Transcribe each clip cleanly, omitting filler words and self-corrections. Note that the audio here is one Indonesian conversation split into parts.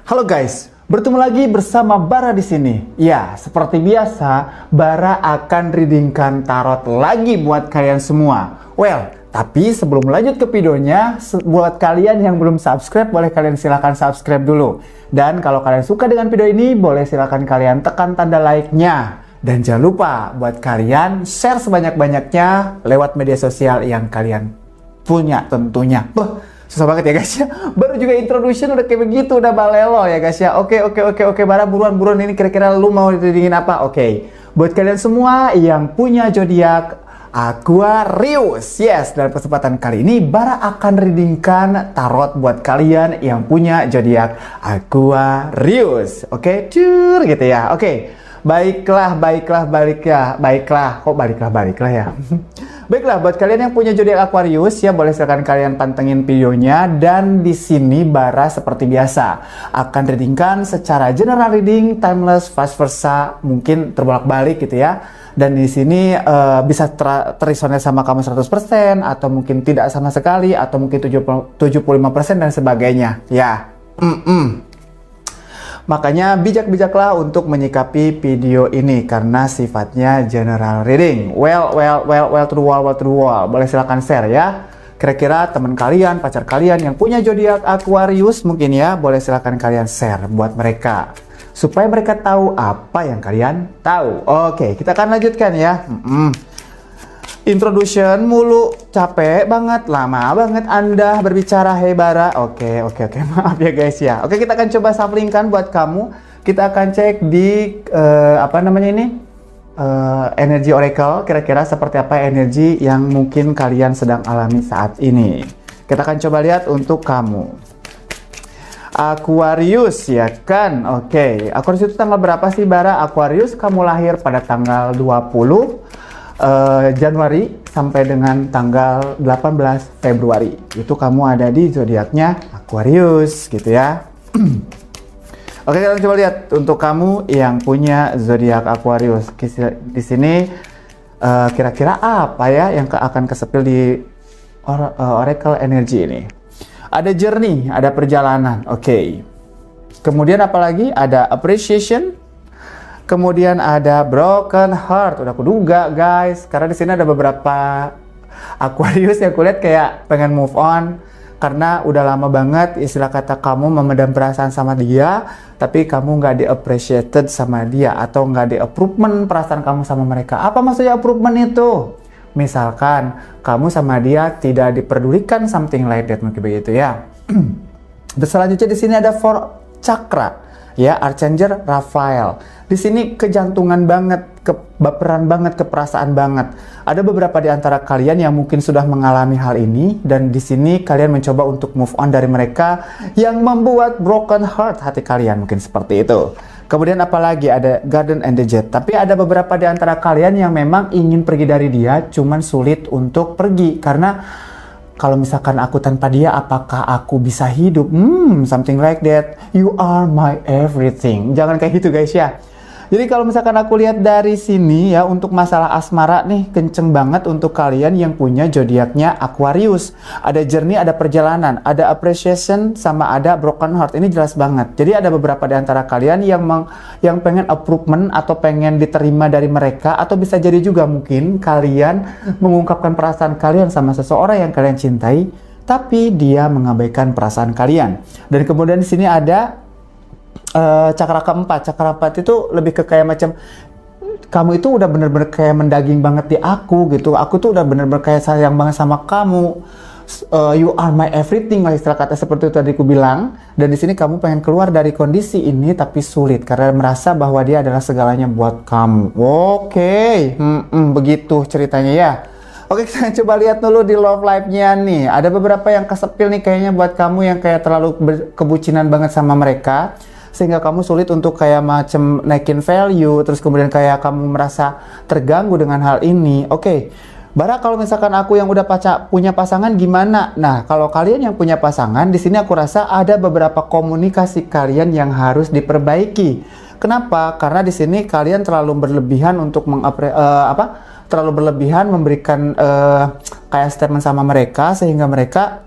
Halo guys, bertemu lagi bersama Bara di sini. Ya, seperti biasa, Bara akan readingkan tarot lagi buat kalian semua. Well, tapi sebelum lanjut ke videonya, buat kalian yang belum subscribe, boleh kalian silahkan subscribe dulu. Dan kalau kalian suka dengan video ini, boleh silahkan kalian tekan tanda like-nya. Dan jangan lupa buat kalian share sebanyak-banyaknya lewat media sosial yang kalian punya tentunya. Susah banget ya guys ya. Baru juga introduction udah kayak begitu, udah balelo ya guys ya. Oke, Bara buruan ini kira-kira lu mau readingin apa? Oke. Buat kalian semua yang punya zodiak Aquarius. Yes, dalam kesempatan kali ini Bara akan readingkan tarot buat kalian yang punya zodiak Aquarius. Oke, cur gitu ya. Oke. Baiklah. Kok baiklah ya? Baiklah, buat kalian yang punya zodiak Aquarius ya, boleh silakan kalian pantengin videonya. Dan di sini Bara seperti biasa akan readingkan secara general reading, timeless, vice versa, mungkin terbolak-balik gitu ya. Dan di sini bisa terresonate sama kamu 100% atau mungkin tidak sama sekali atau mungkin 75% dan sebagainya ya. Makanya bijak-bijaklah untuk menyikapi video ini karena sifatnya general reading. Well to the wall. Boleh silakan share ya. Kira-kira teman kalian, pacar kalian yang punya zodiak Aquarius mungkin ya, boleh silakan kalian share buat mereka supaya mereka tahu apa yang kalian tahu. Oke, kita akan lanjutkan ya. Introduction mulu, capek banget, lama banget Anda berbicara, hei Bara. Oke, maaf ya guys ya. Oke, kita akan coba shufflingkan buat kamu. Kita akan cek di energi oracle, kira-kira seperti apa energi yang mungkin kalian sedang alami saat ini. Kita akan coba lihat untuk kamu Aquarius ya kan. Oke, Aquarius itu tanggal berapa sih Bara? Aquarius, kamu lahir pada tanggal 20 Januari sampai dengan tanggal 18 Februari. Itu kamu ada di zodiaknya Aquarius gitu ya. Oke, kita coba lihat untuk kamu yang punya zodiak Aquarius. Di sini kira-kira apa ya yang akan kesepil di oracle energy ini? Ada journey, ada perjalanan. Oke. Kemudian apalagi ada appreciation. Kemudian ada broken heart, udah kuduga guys, karena di sini ada beberapa Aquarius yang kulihat kayak pengen move on karena udah lama banget istilah kata kamu memendam perasaan sama dia, tapi kamu nggak di-appreciated sama dia atau nggak di-approvement perasaan kamu sama mereka. Apa maksudnya approvement itu? Misalkan kamu sama dia tidak diperdulikan, something like that mungkin begitu ya. Dan selanjutnya di sini ada four chakra. Ya, Archangel Raphael. Di sini kejantungan banget, kebaperan banget, keperasaan banget. Ada beberapa di antara kalian yang mungkin sudah mengalami hal ini dan di sini kalian mencoba untuk move on dari mereka yang membuat broken heart hati kalian, mungkin seperti itu. Kemudian apalagi ada Garden and the Jet. Tapi ada beberapa di antara kalian yang memang ingin pergi dari dia, cuman sulit untuk pergi karena kalau misalkan aku tanpa dia, apakah aku bisa hidup? Something like that. You are my everything. Jangan kayak gitu guys ya. Jadi kalau misalkan aku lihat dari sini ya, untuk masalah asmara nih, kenceng banget untuk kalian yang punya zodiaknya Aquarius. Ada journey, ada perjalanan, ada appreciation, sama ada broken heart. Ini jelas banget. Jadi ada beberapa di antara kalian yang pengen approvement atau pengen diterima dari mereka, atau bisa jadi juga mungkin kalian mengungkapkan perasaan kalian sama seseorang yang kalian cintai, tapi dia mengabaikan perasaan kalian. Dan kemudian di sini ada cakra keempat. Cakra keempat itu lebih ke kayak macam kamu itu udah bener-bener kayak mendaging banget di aku gitu. Aku tuh udah bener-bener kayak sayang banget sama kamu. You are my everything, istilah kata seperti itu tadi aku bilang. Dan di sini kamu pengen keluar dari kondisi ini tapi sulit karena merasa bahwa dia adalah segalanya buat kamu. Oke, begitu ceritanya ya. Oke, kita coba lihat dulu di love life-nya nih. Ada beberapa yang kesepil nih kayaknya buat kamu yang kayak terlalu kebucinan banget sama mereka, sehingga kamu sulit untuk kayak macam naikin value, terus kemudian kayak kamu merasa terganggu dengan hal ini. Oke, Bara, kalau misalkan aku yang udah punya pasangan gimana? Nah, kalau kalian yang punya pasangan, di sini aku rasa ada beberapa komunikasi kalian yang harus diperbaiki. Kenapa? Karena di sini kalian terlalu berlebihan untuk terlalu berlebihan memberikan kayak statement sama mereka, sehingga mereka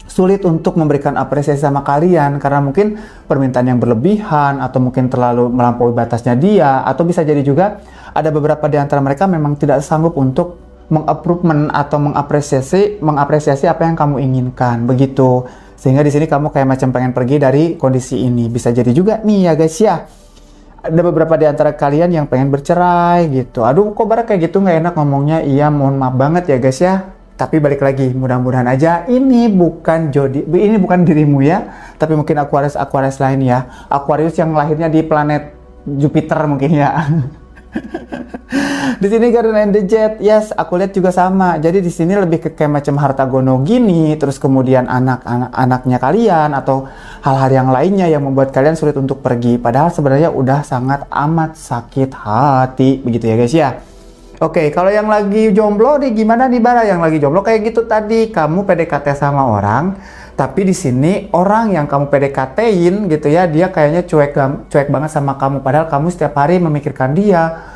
sulit untuk memberikan apresiasi sama kalian karena mungkin permintaan yang berlebihan atau mungkin terlalu melampaui batasnya dia, atau bisa jadi juga ada beberapa di antara mereka memang tidak sanggup untuk meng-approve atau mengapresiasi apa yang kamu inginkan begitu. Sehingga di sini kamu kayak macam pengen pergi dari kondisi ini. Bisa jadi juga nih ya guys ya. Ada beberapa di antara kalian yang pengen bercerai gitu. Aduh kok Bara kayak gitu nggak enak ngomongnya. Iya mohon maaf banget ya guys ya. Tapi balik lagi, mudah-mudahan aja ini bukan dirimu ya, tapi mungkin Aquarius lain ya. Aquarius yang lahirnya di planet Jupiter mungkin ya. Di sini Garden and the Jet, yes, aku lihat juga sama. Jadi di sini lebih ke kayak macam harta gono gini, terus kemudian anaknya kalian atau hal-hal yang lainnya yang membuat kalian sulit untuk pergi. Padahal sebenarnya udah sangat amat sakit hati, begitu ya guys ya. Oke, kalau yang lagi jomblo nih gimana nih Bara? Yang lagi jomblo kayak gitu tadi, kamu PDKT sama orang, tapi di sini orang yang kamu PDKT-in gitu ya, dia kayaknya cuek banget sama kamu. Padahal kamu setiap hari memikirkan dia,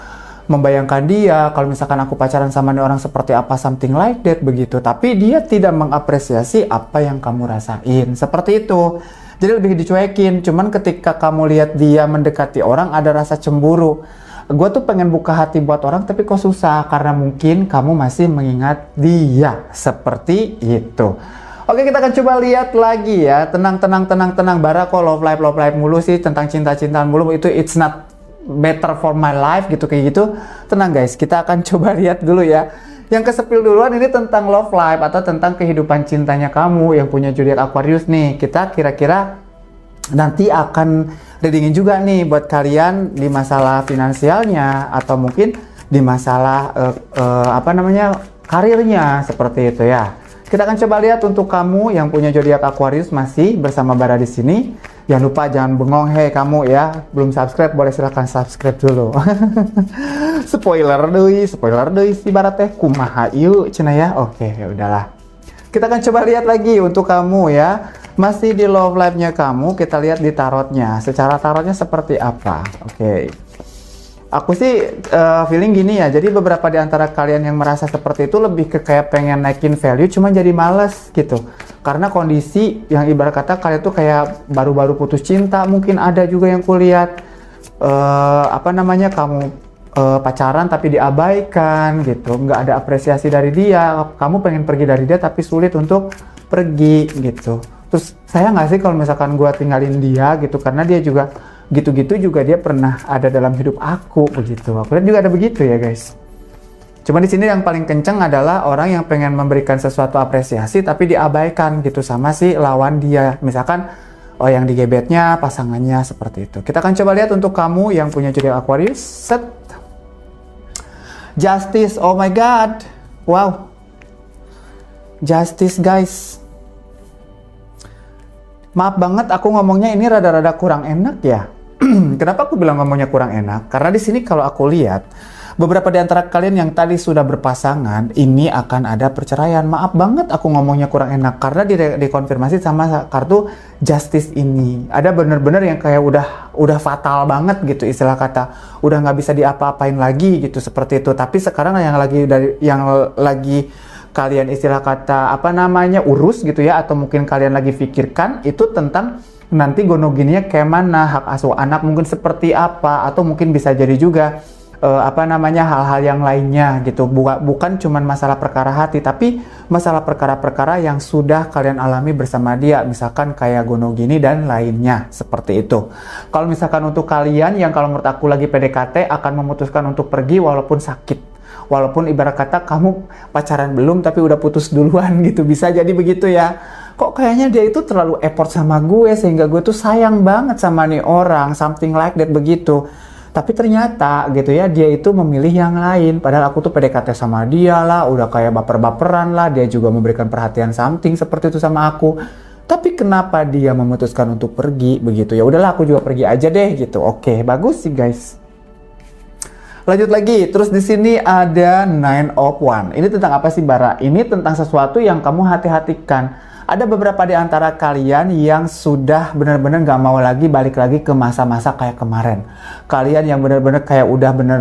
membayangkan dia. Kalau misalkan aku pacaran sama nih orang seperti apa, something like that begitu. Tapi dia tidak mengapresiasi apa yang kamu rasain. Seperti itu. Jadi lebih dicuekin. Cuman ketika kamu lihat dia mendekati orang, ada rasa cemburu. Gue tuh pengen buka hati buat orang tapi kok susah karena mungkin kamu masih mengingat dia. Seperti itu. Oke, kita akan coba lihat lagi ya. Tenang Bara kok love life mulu sih, tentang cinta-cintaan mulu, itu it's not better for my life gitu kayak gitu. Tenang guys, kita akan coba lihat dulu ya. Yang kesepil duluan ini tentang love life atau tentang kehidupan cintanya kamu yang punya zodiak Aquarius nih. Kita kira-kira nanti akan readingin juga nih buat kalian di masalah finansialnya atau mungkin di masalah karirnya seperti itu ya. Kita akan coba lihat untuk kamu yang punya zodiak Aquarius, masih bersama Bara di sini. Jangan lupa jangan bengong kamu ya. Belum subscribe boleh silahkan subscribe dulu. spoiler deui si Bara teh kumaha ieu cenah ya. Oke, ya udahlah. Kita akan coba lihat lagi untuk kamu ya. Masih di love life-nya kamu, kita lihat di tarotnya. Secara tarotnya seperti apa? Oke. Aku sih feeling gini ya, jadi beberapa di antara kalian yang merasa seperti itu lebih ke kayak pengen naikin value, cuman jadi males gitu. Karena kondisi yang ibarat kata kalian tuh kayak baru-baru putus cinta, mungkin ada juga yang kulihat kamu pacaran tapi diabaikan gitu, nggak ada apresiasi dari dia, kamu pengen pergi dari dia tapi sulit untuk pergi gitu. Terus saya nggak sih kalau misalkan gue tinggalin dia gitu, karena dia juga gitu-gitu juga dia pernah ada dalam hidup aku begitu. Aku lihat juga ada begitu ya guys. Cuma di sini yang paling kenceng adalah orang yang pengen memberikan sesuatu apresiasi tapi diabaikan gitu sama si lawan dia. Misalkan yang digebetnya pasangannya seperti itu. Kita akan coba lihat untuk kamu yang punya zodiak Aquarius. Set. Justice, oh my god. Wow. Justice guys. Maaf banget aku ngomongnya ini rada-rada kurang enak ya. Kenapa aku bilang ngomongnya kurang enak? Karena di sini kalau aku lihat beberapa di antara kalian yang tadi sudah berpasangan ini akan ada perceraian. Maaf banget aku ngomongnya kurang enak karena dikonfirmasi sama kartu Justice ini. Ada bener-bener yang kayak udah fatal banget gitu istilah kata. Udah nggak bisa diapa-apain lagi gitu seperti itu. Tapi sekarang yang lagi kalian istilah kata urus gitu ya, atau mungkin kalian lagi pikirkan itu tentang nanti gonogininya kayak mana, hak asuh anak mungkin seperti apa, atau mungkin bisa jadi juga hal-hal yang lainnya gitu. Bukan cuman masalah perkara hati, tapi masalah perkara-perkara yang sudah kalian alami bersama dia, misalkan kayak gonogini dan lainnya seperti itu. Kalau misalkan untuk kalian yang kalau menurut aku lagi PDKT akan memutuskan untuk pergi walaupun sakit, walaupun ibarat kata kamu pacaran belum tapi udah putus duluan gitu, bisa jadi begitu ya. Kok kayaknya dia itu terlalu effort sama gue sehingga gue tuh sayang banget sama nih orang, something like that begitu. Tapi ternyata gitu ya, dia itu memilih yang lain. Padahal aku tuh PDKT sama dia lah, udah kayak baper-baperan lah, dia juga memberikan perhatian something seperti itu sama aku. Tapi kenapa dia memutuskan untuk pergi begitu? Ya udahlah aku juga pergi aja deh gitu. Oke, bagus sih guys. Lanjut lagi, terus di sini ada Nine of Wands. Ini tentang apa sih Bara? Ini tentang sesuatu yang kamu hati-hatikan. Ada beberapa di antara kalian yang sudah benar-benar nggak mau lagi balik lagi ke masa-masa kayak kemarin. Kalian yang benar-benar kayak udah bener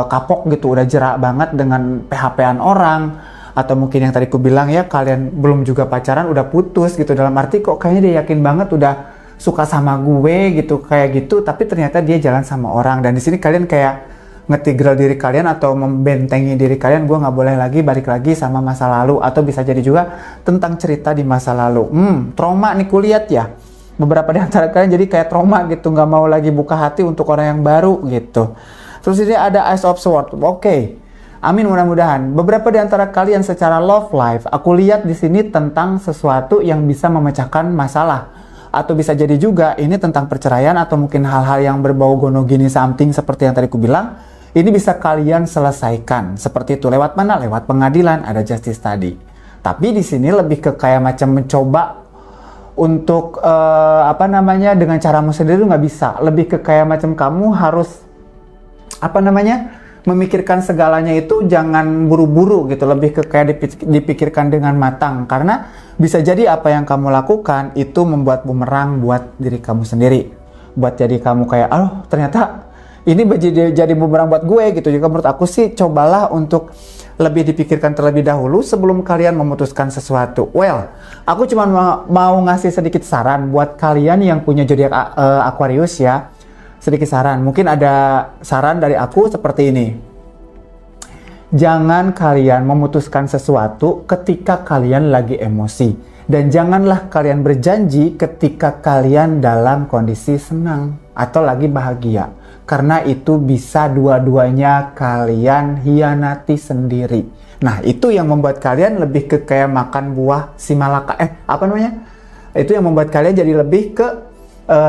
kapok gitu, udah jerak banget dengan PHP-an orang. Atau mungkin yang tadi aku bilang ya, kalian belum juga pacaran udah putus gitu, dalam arti kok kayaknya dia yakin banget udah suka sama gue gitu, kayak gitu, tapi ternyata dia jalan sama orang. Dan di sini kalian kayak ngetigral diri kalian atau membentengi diri kalian, gue nggak boleh lagi balik lagi sama masa lalu, atau bisa jadi juga tentang cerita di masa lalu. Trauma nih kulihat ya, beberapa di antara kalian jadi kayak trauma gitu, nggak mau lagi buka hati untuk orang yang baru gitu. Terus ini ada Ace of Swords. Oke. Amin, mudah-mudahan. Beberapa di antara kalian secara love life, aku lihat di sini tentang sesuatu yang bisa memecahkan masalah. Atau bisa jadi juga ini tentang perceraian, atau mungkin hal-hal yang berbau gonogini something seperti yang tadi aku bilang. Ini bisa kalian selesaikan. Seperti itu, lewat mana? Lewat pengadilan, ada justice tadi. Tapi di sini lebih ke kayak macam mencoba untuk dengan caramu sendiri nggak bisa. Lebih ke kayak macam kamu harus memikirkan segalanya itu jangan buru-buru gitu, lebih ke kayak dipikirkan dengan matang, karena bisa jadi apa yang kamu lakukan itu membuat bumerang buat diri kamu sendiri, buat jadi kamu kayak ternyata ini jadi bumerang buat gue gitu. Juga menurut aku sih cobalah untuk lebih dipikirkan terlebih dahulu sebelum kalian memutuskan sesuatu. Well, aku cuma mau ngasih sedikit saran buat kalian yang punya zodiak Aquarius ya. Sedikit saran, mungkin ada saran dari aku seperti ini. Jangan kalian memutuskan sesuatu ketika kalian lagi emosi. Dan janganlah kalian berjanji ketika kalian dalam kondisi senang atau lagi bahagia. Karena itu bisa dua-duanya kalian hianati sendiri. Nah, itu yang membuat kalian lebih ke kayak makan buah si malaka. Itu yang membuat kalian jadi lebih ke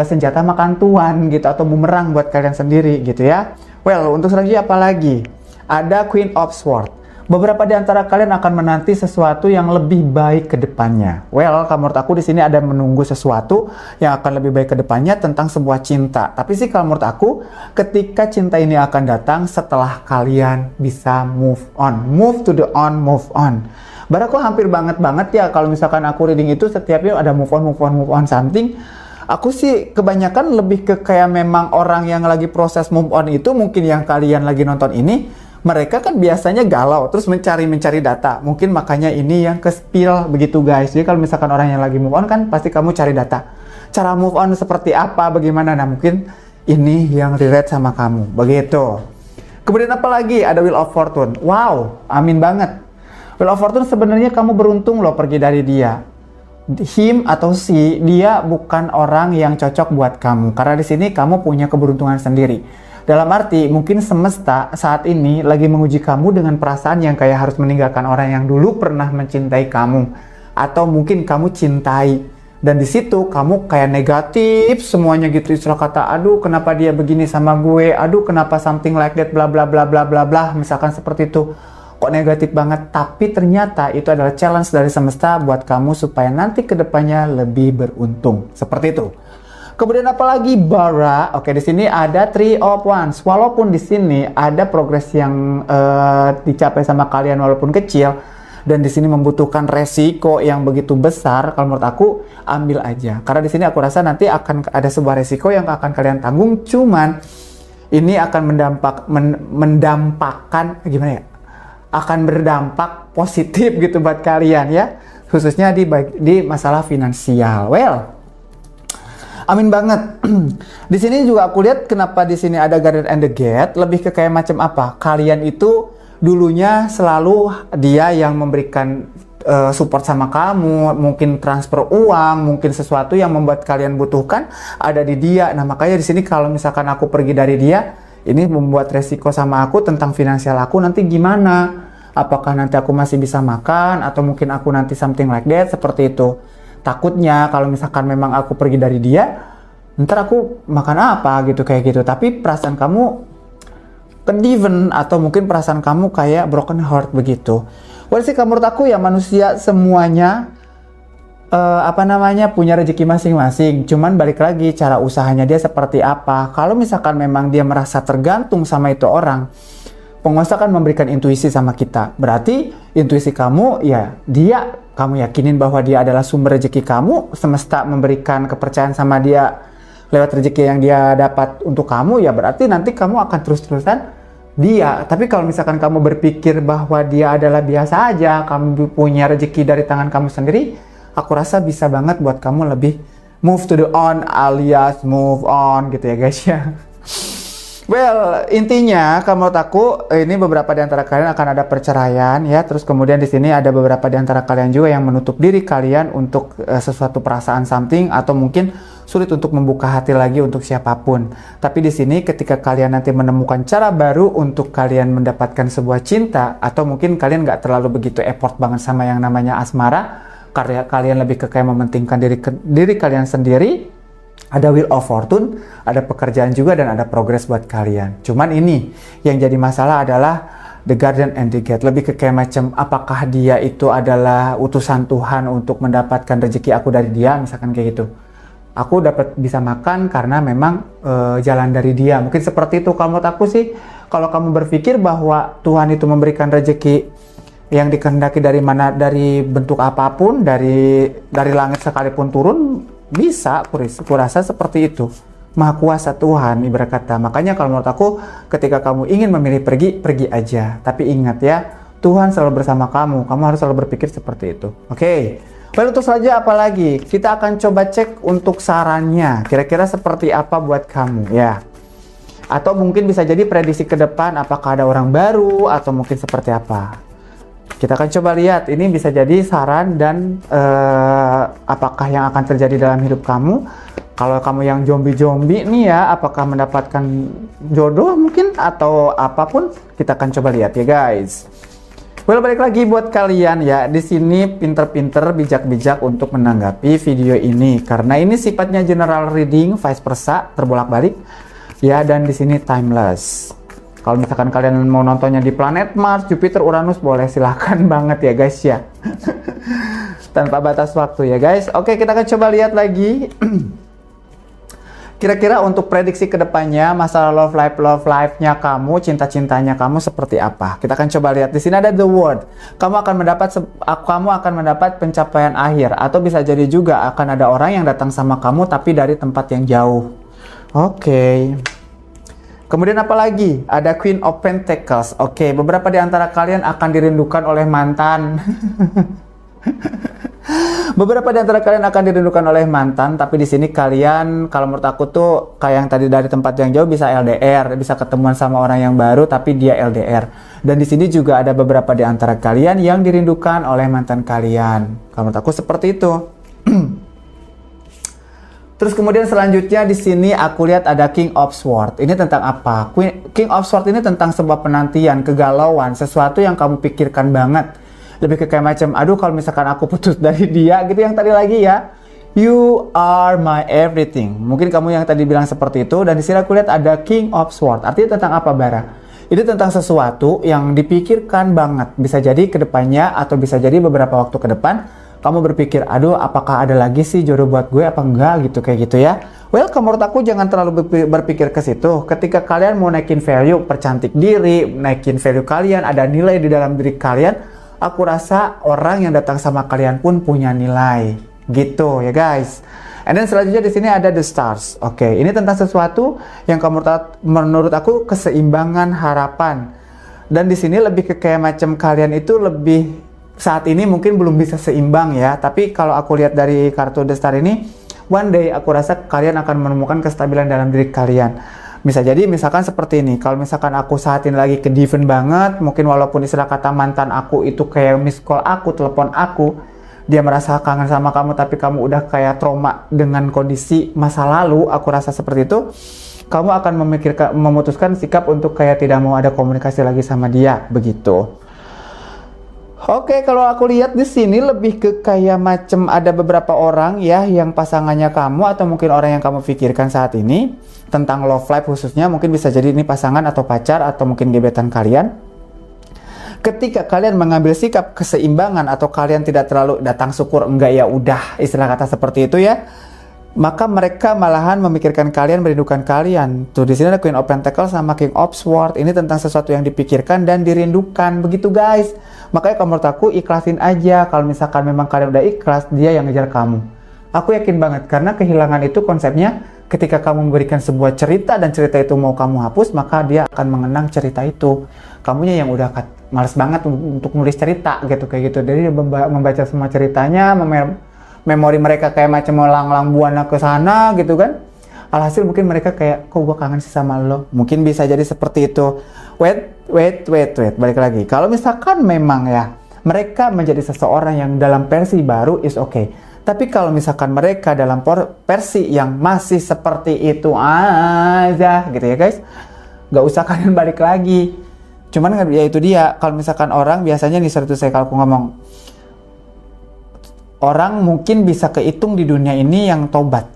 senjata makan tuan gitu, atau bumerang buat kalian sendiri gitu ya. Well, untuk selanjutnya apa lagi? Ada Queen of Swords. Beberapa di antara kalian akan menanti sesuatu yang lebih baik ke depannya. Well, kalau menurut aku di sini ada menunggu sesuatu yang akan lebih baik ke depannya tentang sebuah cinta. Tapi sih kalau menurut aku, ketika cinta ini akan datang setelah kalian bisa move on. Move to the on, move on. Aku hampir banget ya kalau misalkan aku reading itu setiapnya ada move on something. Aku sih kebanyakan lebih ke kayak memang orang yang lagi proses move on itu, mungkin yang kalian lagi nonton ini, mereka kan biasanya galau, terus mencari data. Mungkin makanya ini yang ke-spill begitu guys. Jadi kalau misalkan orang yang lagi move on kan pasti kamu cari data. Cara move on seperti apa, bagaimana. Nah mungkin ini yang relate sama kamu. Begitu. Kemudian apa lagi? Ada Wheel of Fortune. Wow, amin banget. Wheel of Fortune sebenarnya kamu beruntung loh pergi dari dia. Him atau she, dia bukan orang yang cocok buat kamu. Karena di sini kamu punya keberuntungan sendiri. Dalam arti, mungkin semesta saat ini lagi menguji kamu dengan perasaan yang kayak harus meninggalkan orang yang dulu pernah mencintai kamu. Atau mungkin kamu cintai. Dan di situ kamu kayak negatif semuanya gitu. Istilah kata, aduh kenapa dia begini sama gue. Aduh kenapa something like that, bla bla bla bla bla bla. Misalkan seperti itu. Kok negatif banget. Tapi ternyata itu adalah challenge dari semesta buat kamu supaya nanti kedepannya lebih beruntung. Seperti itu. Kemudian apalagi Bara? Oke, di sini ada Three of Wands. Walaupun di sini ada progres yang dicapai sama kalian walaupun kecil, dan di sini membutuhkan resiko yang begitu besar, kalau menurut aku ambil aja. Karena di sini aku rasa nanti akan ada sebuah resiko yang akan kalian tanggung, cuman ini akan mendampakkan gimana ya? Akan berdampak positif gitu buat kalian ya, khususnya di masalah finansial. Well, amin banget. Di sini juga aku lihat kenapa di sini ada Guardian and the Gate, lebih ke kayak macam apa? Kalian itu dulunya selalu dia yang memberikan support sama kamu, mungkin transfer uang, mungkin sesuatu yang membuat kalian butuhkan ada di dia. Nah, makanya di sini kalau misalkan aku pergi dari dia, ini membuat resiko sama aku tentang finansial aku nanti gimana? Apakah nanti aku masih bisa makan atau mungkin aku nanti something like that, seperti itu. Takutnya kalau misalkan memang aku pergi dari dia, ntar aku makan apa gitu kayak gitu. Tapi perasaan kamu kedivent atau mungkin perasaan kamu kayak broken heart begitu. Well sih menurut aku ya manusia semuanya punya rezeki masing-masing. Cuman balik lagi cara usahanya dia seperti apa. Kalau misalkan memang dia merasa tergantung sama itu orang, penguasa kan memberikan intuisi sama kita. Berarti intuisi kamu ya kamu yakinin bahwa dia adalah sumber rezeki kamu, semesta memberikan kepercayaan sama dia lewat rezeki yang dia dapat untuk kamu, ya berarti nanti kamu akan terus-terusan dia. Tapi kalau misalkan kamu berpikir bahwa dia adalah biasa aja, kamu punya rezeki dari tangan kamu sendiri, aku rasa bisa banget buat kamu lebih move to the on alias move on gitu ya guys ya. Well, intinya kalau menurut aku ini beberapa di antara kalian akan ada perceraian ya. Terus kemudian di sini ada beberapa di antara kalian juga yang menutup diri kalian untuk sesuatu perasaan something, atau mungkin sulit untuk membuka hati lagi untuk siapapun. Tapi di sini ketika kalian nanti menemukan cara baru untuk kalian mendapatkan sebuah cinta, atau mungkin kalian nggak terlalu begitu effort banget sama yang namanya asmara, karya kalian lebih ke kayak mementingkan diri kalian sendiri. Ada wheel of fortune, ada pekerjaan juga, dan ada progress buat kalian. Cuman ini yang jadi masalah adalah the garden and the gate. Lebih ke kayak macam apakah dia itu adalah utusan Tuhan untuk mendapatkan rezeki aku dari dia, misalkan kayak gitu. Aku dapat bisa makan karena memang jalan dari dia. Mungkin seperti itu. Kalau menurut aku sih, kalau kamu berpikir bahwa Tuhan itu memberikan rezeki yang dikehendaki dari mana, dari bentuk apapun, dari langit sekalipun turun, bisa, aku rasa seperti itu. Maha kuasa Tuhan, ibarat kata. Makanya kalau menurut aku, ketika kamu ingin memilih pergi, pergi aja. Tapi ingat ya, Tuhan selalu bersama kamu. Kamu harus selalu berpikir seperti itu. Oke. Baik, untuk selanjutnya apa lagi? Kita akan coba cek untuk sarannya. Kira-kira seperti apa buat kamu ya. Atau mungkin bisa jadi prediksi ke depan, apakah ada orang baru, atau mungkin seperti apa. Kita akan coba lihat, ini bisa jadi saran dan apakah yang akan terjadi dalam hidup kamu. Kalau kamu yang zombie-zombie nih ya, apakah mendapatkan jodoh mungkin atau apapun, kita akan coba lihat ya guys. Well, balik lagi buat kalian ya, di sini pinter-pinter, bijak-bijak untuk menanggapi video ini, karena ini sifatnya general reading, vice versa, terbolak-balik ya, dan di sini timeless. Kalau misalkan kalian mau nontonnya di planet Mars, Jupiter, Uranus, boleh silahkan banget ya guys ya. Tanpa batas waktu ya guys. Oke, kita akan coba lihat lagi. Kira-kira untuk prediksi kedepannya, masalah love life-nya kamu, cinta-cintanya kamu seperti apa? Kita akan coba lihat. Di sini ada the word. Kamu akan mendapat pencapaian akhir, atau bisa jadi juga akan ada orang yang datang sama kamu tapi dari tempat yang jauh. Oke. Kemudian apa lagi? Ada Queen of Pentacles. Oke, beberapa di antara kalian akan dirindukan oleh mantan. Beberapa di antara kalian akan dirindukan oleh mantan, tapi di sini kalian, kalau menurut aku tuh kayak yang tadi dari tempat yang jauh, bisa LDR, bisa ketemuan sama orang yang baru tapi dia LDR. Dan di sini juga ada beberapa di antara kalian yang dirindukan oleh mantan kalian. Kalau menurut aku seperti itu. Terus kemudian selanjutnya di sini aku lihat ada King of Swords. Ini tentang apa? King of Swords ini tentang sebuah penantian, kegalauan, sesuatu yang kamu pikirkan banget. Lebih ke kayak macam, aduh kalau misalkan aku putus dari dia gitu, yang tadi lagi ya. You are my everything. Mungkin kamu yang tadi bilang seperti itu. Dan di sini aku lihat ada King of Swords. Artinya tentang apa, Bara? Ini tentang sesuatu yang dipikirkan banget. Bisa jadi ke depannya atau bisa jadi beberapa waktu ke depan kamu berpikir, aduh apakah ada lagi sih jodoh buat gue apa enggak gitu, kayak gitu ya. Well, menurut aku jangan terlalu berpikir ke situ. Ketika kalian mau naikin value, percantik diri, naikin value kalian, ada nilai di dalam diri kalian, aku rasa orang yang datang sama kalian pun punya nilai. Gitu ya guys. And then selanjutnya di sini ada the stars. Oke, ini tentang sesuatu yang menurut aku keseimbangan harapan. Dan di sini lebih ke kayak macam kalian itu lebih saat ini mungkin belum bisa seimbang ya, tapi kalau aku lihat dari kartu The Star ini, one day aku rasa kalian akan menemukan kestabilan dalam diri kalian. Bisa jadi misalkan seperti ini, kalau misalkan aku saat ini lagi ke diven banget, mungkin walaupun istilah kata mantan aku itu kayak miss call aku, telepon aku, dia merasa kangen sama kamu tapi kamu udah kayak trauma dengan kondisi masa lalu, aku rasa seperti itu, kamu akan memutuskan sikap untuk kayak tidak mau ada komunikasi lagi sama dia, begitu. Oke, kalau aku lihat di sini lebih ke kayak macam ada beberapa orang ya yang pasangannya kamu atau mungkin orang yang kamu pikirkan saat ini tentang love life khususnya, mungkin bisa jadi ini pasangan atau pacar atau mungkin gebetan kalian. Ketika kalian mengambil sikap keseimbangan atau kalian tidak terlalu datang syukur enggak ya udah, istilah kata seperti itu ya, maka mereka malahan memikirkan kalian, merindukan kalian. Tuh di sini ada Queen of Pentacles sama King of Swords. Ini tentang sesuatu yang dipikirkan dan dirindukan, begitu guys. Makanya kalau menurut aku ikhlasin aja. Kalau misalkan memang kalian udah ikhlas, dia yang ngejar kamu. Aku yakin banget, karena kehilangan itu konsepnya ketika kamu memberikan sebuah cerita dan cerita itu mau kamu hapus, maka dia akan mengenang cerita itu. Kamunya yang udah males banget untuk nulis cerita gitu, kayak gitu. Jadi membaca semua ceritanya, memori mereka kayak macam melanglang buana ke sana gitu kan. Alhasil mungkin mereka kayak, kok gue kangen sih sama lo. Mungkin bisa jadi seperti itu. Wait. Balik lagi. Kalau misalkan memang ya, mereka menjadi seseorang yang dalam versi baru is okay. Tapi kalau misalkan mereka dalam versi yang masih seperti itu aja gitu ya guys, gak usah kalian balik lagi. Cuman ya itu dia, kalau misalkan orang biasanya nih, sorry tuh saya kalau aku ngomong, orang mungkin bisa kehitung di dunia ini yang tobat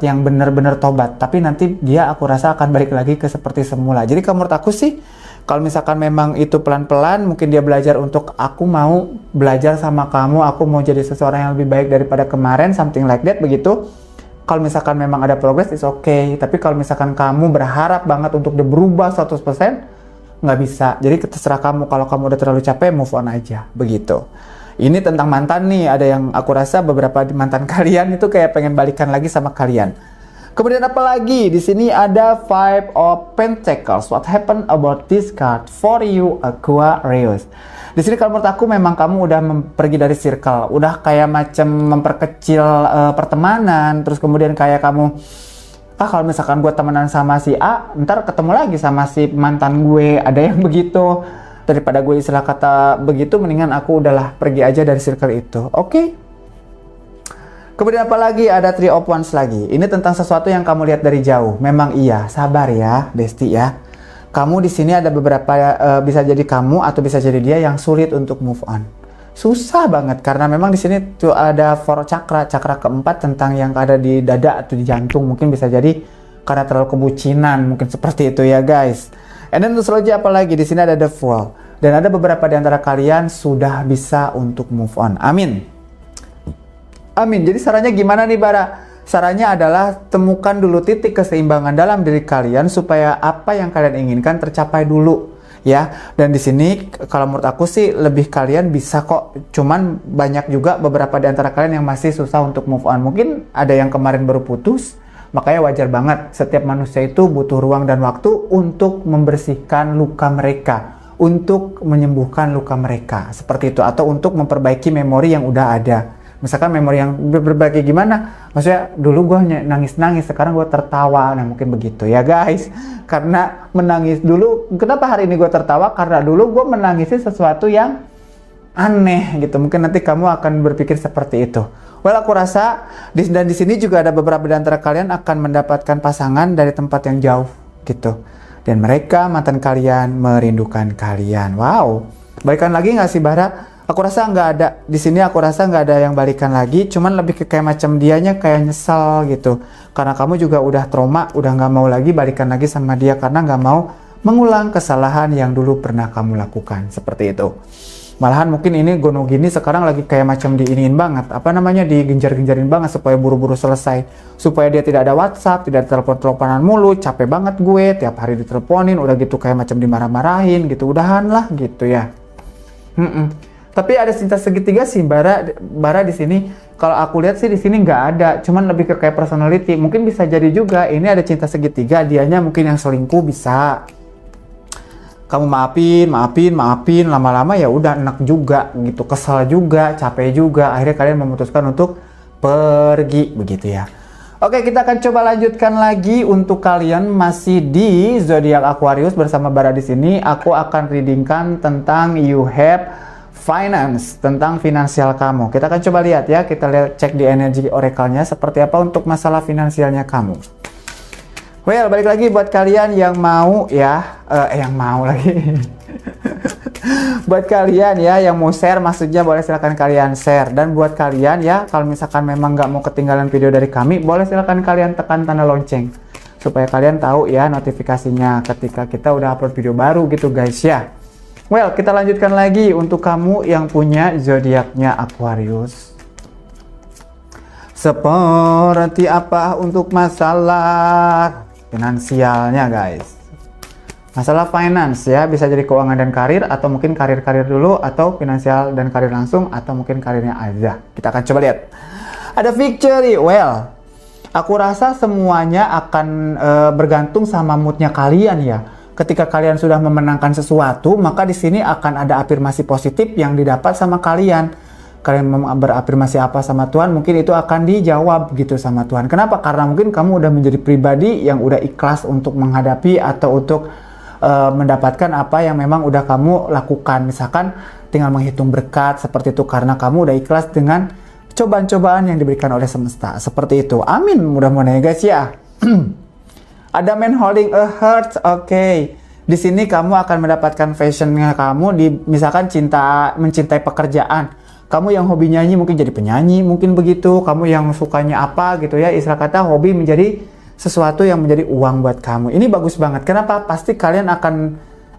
yang benar-benar tobat, tapi nanti dia aku rasa akan balik lagi ke seperti semula. Jadi kalau menurut aku sih, kalau misalkan memang itu pelan-pelan, mungkin dia belajar untuk aku mau belajar sama kamu, aku mau jadi seseorang yang lebih baik daripada kemarin, something like that, begitu. Kalau misalkan memang ada progress, it's okay. Tapi kalau misalkan kamu berharap banget untuk dia berubah 100%, nggak bisa. Jadi terserah kamu, kalau kamu udah terlalu capek, move on aja, begitu. Ini tentang mantan nih, ada yang aku rasa beberapa mantan kalian itu kayak pengen balikan lagi sama kalian. Kemudian apa lagi? Di sini ada Five of Pentacles. What happened about this card for you, Aquarius? Di sini kalau menurut aku memang kamu udah pergi dari circle, udah kayak macam memperkecil pertemanan, terus kemudian kayak kamu, kalau misalkan gue temenan sama si A, ntar ketemu lagi sama si mantan gue, ada yang begitu. Daripada gue istilah kata begitu, mendingan aku udahlah pergi aja dari circle itu. Oke? Kemudian apa lagi? Ada Three of Wands lagi. Ini tentang sesuatu yang kamu lihat dari jauh. Memang iya, sabar ya, Besti ya. Kamu di sini ada beberapa bisa jadi kamu atau bisa jadi dia yang sulit untuk move on. Susah banget karena memang di sini tuh ada four chakra keempat tentang yang ada di dada atau di jantung. Mungkin bisa jadi karena terlalu kebucinan, mungkin seperti itu ya guys. And then selanjutnya apa lagi? Di sini ada The Fool. Dan ada beberapa di antara kalian sudah bisa untuk move on. Amin. Amin. Jadi sarannya gimana nih Bara? Sarannya adalah temukan dulu titik keseimbangan dalam diri kalian supaya apa yang kalian inginkan tercapai dulu ya. Dan di sini kalau menurut aku sih lebih kalian bisa kok. Cuman banyak juga beberapa di antara kalian yang masih susah untuk move on. Mungkin ada yang kemarin baru putus, makanya wajar banget. Setiap manusia itu butuh ruang dan waktu untuk membersihkan luka mereka, untuk menyembuhkan luka mereka seperti itu, atau untuk memperbaiki memori yang udah ada. Misalkan memori yang berbagi gimana? Maksudnya dulu gue nangis-nangis, sekarang gue tertawa. Nah mungkin begitu ya guys. Karena menangis dulu, kenapa hari ini gue tertawa? Karena dulu gue menangisi sesuatu yang aneh gitu. Mungkin nanti kamu akan berpikir seperti itu. Well, aku rasa dan di sini juga ada beberapa di antara kalian akan mendapatkan pasangan dari tempat yang jauh gitu. Dan mereka, mantan kalian, merindukan kalian. Wow. Balikan lagi nggak sih Bara? Aku rasa nggak ada. Di sini aku rasa nggak ada yang balikan lagi. Cuman lebih ke kayak macam dianya kayak nyesel gitu. Karena kamu juga udah trauma, udah nggak mau lagi balikan lagi sama dia. Karena nggak mau mengulang kesalahan yang dulu pernah kamu lakukan. Seperti itu. Malahan mungkin ini gono gini sekarang lagi kayak macam diiniin banget. Apa namanya, digenjar-genjarin banget supaya buru-buru selesai. Supaya dia tidak ada WhatsApp, tidak telepon-teleponan mulu. Capek banget gue, tiap hari diteleponin. Udah gitu kayak macam dimarah-marahin gitu. Udahan lah gitu ya. Tapi ada cinta segitiga sih Bara di sini. Kalau aku lihat sih di sini nggak ada, cuman lebih ke kayak personality. Mungkin bisa jadi juga ini ada cinta segitiga, dianya mungkin yang selingkuh bisa. Kamu maafin, lama-lama ya udah enak juga gitu, kesal juga, capek juga. Akhirnya kalian memutuskan untuk pergi begitu ya. Oke, kita akan coba lanjutkan lagi untuk kalian masih di zodiak Aquarius bersama Bara di sini. Aku akan readingkan tentang you have finance, tentang finansial kamu. Kita akan coba lihat ya, kita lihat cek di energi oracle-nya seperti apa untuk masalah finansialnya kamu. Well, balik lagi buat kalian yang mau ya, yang mau lagi. Buat kalian ya yang mau share, maksudnya boleh silakan kalian share. Dan buat kalian ya, kalau misalkan memang nggak mau ketinggalan video dari kami, boleh silakan kalian tekan tanda lonceng supaya kalian tahu ya notifikasinya ketika kita udah upload video baru gitu guys ya. Well, kita lanjutkan lagi untuk kamu yang punya zodiaknya Aquarius. Seperti apa untuk masalah finansialnya guys? Masalah finance ya, bisa jadi keuangan dan karir, atau mungkin karir-karir dulu, atau finansial dan karir langsung, atau mungkin karirnya aja. Kita akan coba lihat. Ada victory. Well, aku rasa semuanya akan bergantung sama moodnya kalian ya. Ketika kalian sudah memenangkan sesuatu, maka di sini akan ada afirmasi positif yang didapat sama kalian. Kalian berafirmasi apa sama Tuhan, mungkin itu akan dijawab gitu sama Tuhan. Kenapa? Karena mungkin kamu udah menjadi pribadi yang udah ikhlas untuk menghadapi atau untuk mendapatkan apa yang memang udah kamu lakukan. Misalkan tinggal menghitung berkat seperti itu karena kamu udah ikhlas dengan cobaan-cobaan yang diberikan oleh semesta. Seperti itu. Amin. Mudah-mudahan ya guys ya. Ada man holding a heart. Oke. Di sini kamu akan mendapatkan passionnya kamu di misalkan mencintai pekerjaan. Kamu yang hobi nyanyi mungkin jadi penyanyi, mungkin begitu. Kamu yang sukanya apa gitu ya. Istilah kata hobi menjadi sesuatu yang menjadi uang buat kamu. Ini bagus banget. Kenapa? Pasti kalian akan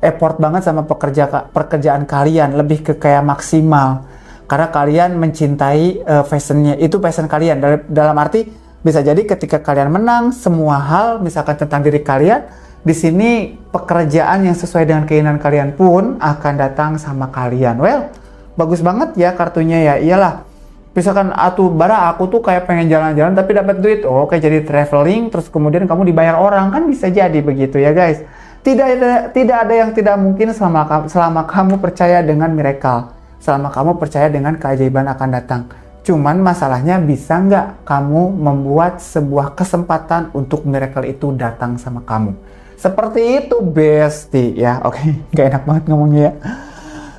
effort banget sama pekerjaan kalian. Lebih ke kayak maksimal. Karena kalian mencintai passionnya. Itu passion kalian. Dalam arti bisa jadi ketika kalian menang semua hal misalkan tentang diri kalian, di sini pekerjaan yang sesuai dengan keinginan kalian pun akan datang sama kalian. Well, bagus banget ya kartunya ya. Iyalah. Misalkan aku tuh kayak pengen jalan-jalan tapi dapat duit. Oh, kayak jadi traveling terus kemudian kamu dibayar orang, kan bisa jadi begitu ya guys. Tidak ada yang tidak mungkin selama kamu percaya dengan miracle. Selama kamu percaya dengan keajaiban akan datang. Cuman masalahnya bisa nggak kamu membuat sebuah kesempatan untuk miracle itu datang sama kamu. Seperti itu bestie ya. Oke, nggak enak banget ngomongnya ya.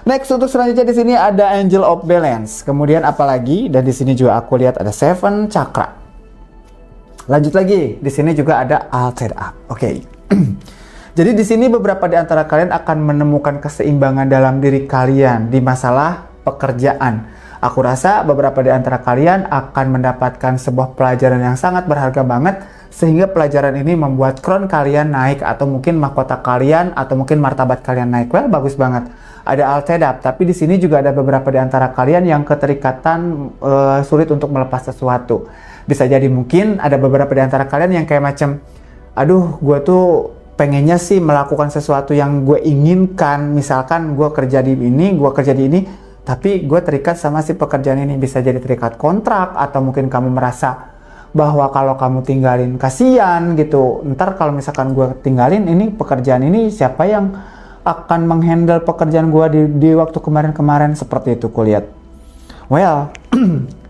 Next untuk selanjutnya di sini ada Angel of Balance. Kemudian apalagi? Dan di sini juga aku lihat ada 7 Chakra. Lanjut lagi, di sini juga ada Altered Up. Oke. Jadi di sini beberapa di antara kalian akan menemukan keseimbangan dalam diri kalian di masalah pekerjaan. Aku rasa beberapa di antara kalian akan mendapatkan sebuah pelajaran yang sangat berharga banget sehingga pelajaran ini membuat crown kalian naik atau mungkin mahkota kalian atau mungkin martabat kalian naik. Well, bagus banget. Ada Altered Up, tapi di sini juga ada beberapa di antara kalian yang keterikatan sulit untuk melepas sesuatu. Bisa jadi mungkin ada beberapa di antara kalian yang kayak macam, aduh, gue tuh pengennya sih melakukan sesuatu yang gue inginkan. Misalkan gue kerja di ini, tapi gue terikat sama si pekerjaan ini. Bisa jadi terikat kontrak atau mungkin kamu merasa bahwa kalau kamu tinggalin kasihan gitu. Ntar kalau misalkan gue tinggalin ini pekerjaan ini, siapa yang akan menghandle pekerjaan gue di waktu kemarin-kemarin, seperti itu kulihat. Well,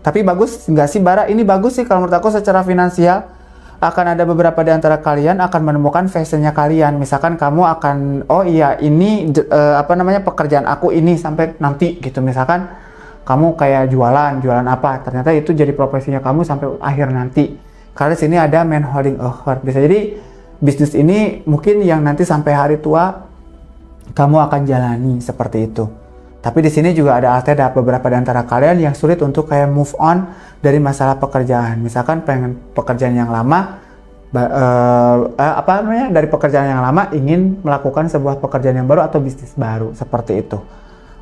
tapi bagus nggak sih Bara? Ini bagus sih kalau menurut aku secara finansial. Akan ada beberapa di antara kalian akan menemukan fashionnya kalian. Misalkan kamu akan, oh iya ini pekerjaan aku ini sampai nanti gitu. Misalkan kamu kayak jualan apa, ternyata itu jadi profesinya kamu sampai akhir nanti. Karena sini ada man holding a heart. Bisa jadi bisnis ini mungkin yang nanti sampai hari tua kamu akan jalani seperti itu. Tapi di sini juga ada altered beberapa di antara kalian yang sulit untuk kayak move on dari masalah pekerjaan. Misalkan pengen pekerjaan yang lama, dari pekerjaan yang lama ingin melakukan sebuah pekerjaan yang baru atau bisnis baru, seperti itu.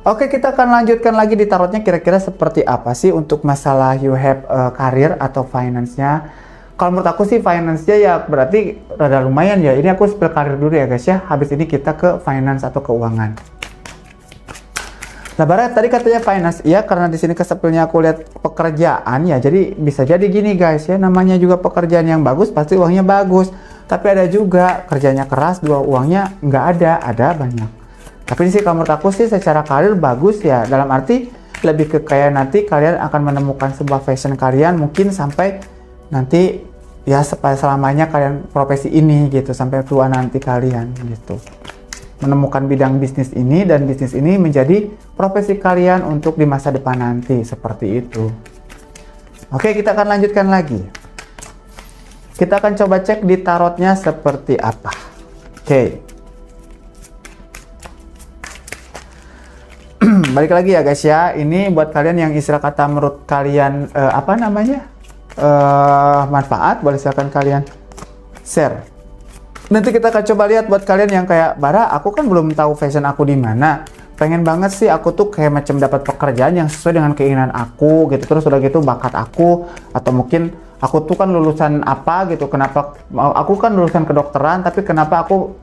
Oke, kita akan lanjutkan lagi di tarotnya kira-kira seperti apa sih untuk masalah you have karir atau finance-nya. Kalau menurut aku sih finance-nya ya berarti rada lumayan ya. Ini aku spill karir dulu ya guys ya. Habis ini kita ke finance atau keuangan. Nah, Bara tadi katanya finance, iya karena di sini kesepilnya aku lihat pekerjaan ya, jadi bisa jadi gini guys ya, namanya juga pekerjaan yang bagus pasti uangnya bagus, tapi ada juga kerjanya keras dua uangnya nggak ada banyak. Tapi sih kalau menurut aku sih secara karir bagus ya, dalam arti lebih ke kayak nanti kalian akan menemukan sebuah passion kalian mungkin sampai nanti ya selamanya kalian profesi ini gitu sampai tua nanti kalian gitu. Menemukan bidang bisnis ini dan bisnis ini menjadi profesi kalian untuk di masa depan nanti, seperti itu. Oke, kita akan lanjutkan lagi. Kita akan coba cek di tarotnya seperti apa. Oke. Balik lagi ya guys ya. Ini buat kalian yang istilah kata menurut kalian manfaat, boleh silakan kalian share. Nanti kita akan coba lihat buat kalian yang kayak, Bara, aku kan belum tahu fashion aku di mana. Pengen banget sih aku tuh kayak macam dapat pekerjaan yang sesuai dengan keinginan aku gitu. Terus udah gitu bakat aku, atau mungkin aku tuh kan lulusan apa gitu. Kenapa aku kan lulusan kedokteran tapi kenapa aku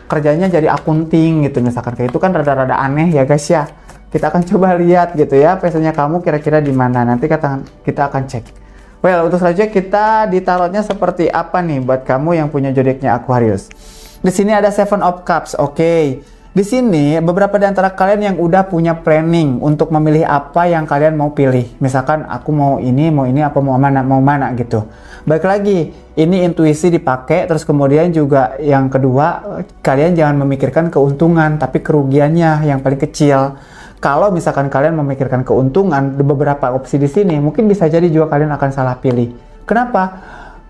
kerjanya jadi akunting gitu. Misalkan kayak itu kan rada-rada aneh ya guys ya. Kita akan coba lihat gitu ya fashionnya kamu kira-kira di mana. Nanti kita akan cek. Well, untuk selanjutnya kita ditaruhnya seperti apa nih buat kamu yang punya zodiaknya Aquarius. Di sini ada Seven of Cups. Oke. Di sini beberapa di antara kalian yang udah punya planning untuk memilih apa yang kalian mau pilih. Misalkan aku mau ini, apa mau mana gitu. Baik lagi, ini intuisi dipakai. Terus kemudian juga yang kedua, kalian jangan memikirkan keuntungan tapi kerugiannya yang paling kecil. Kalau misalkan kalian memikirkan keuntungan, beberapa opsi di sini mungkin bisa jadi juga kalian akan salah pilih. Kenapa?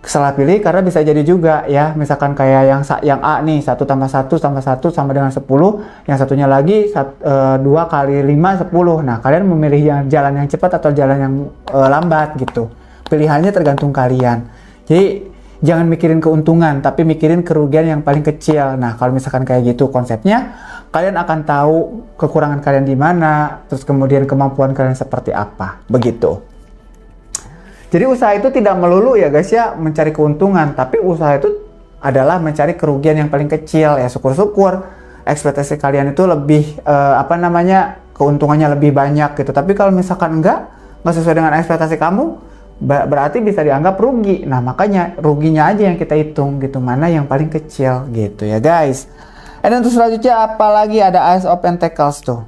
Salah pilih karena bisa jadi juga ya, misalkan kayak yang A nih, 1 tambah 1 tambah 1 sama dengan 10, yang satunya lagi 2 kali 5 10. Nah, kalian memilih yang jalan yang cepat atau jalan yang lambat gitu. Pilihannya tergantung kalian. Jadi jangan mikirin keuntungan, tapi mikirin kerugian yang paling kecil. Nah, kalau misalkan kayak gitu konsepnya, kalian akan tahu kekurangan kalian di mana, terus kemudian kemampuan kalian seperti apa. Begitu. Jadi usaha itu tidak melulu ya guys ya mencari keuntungan, tapi usaha itu adalah mencari kerugian yang paling kecil. Ya syukur-syukur ekspektasi kalian itu lebih keuntungannya lebih banyak gitu. Tapi kalau misalkan enggak sesuai dengan ekspektasi kamu, berarti bisa dianggap rugi. Nah, makanya ruginya aja yang kita hitung gitu, mana yang paling kecil gitu ya guys. Dan untuk selanjutnya apalagi ada Ace of Pentacles tuh.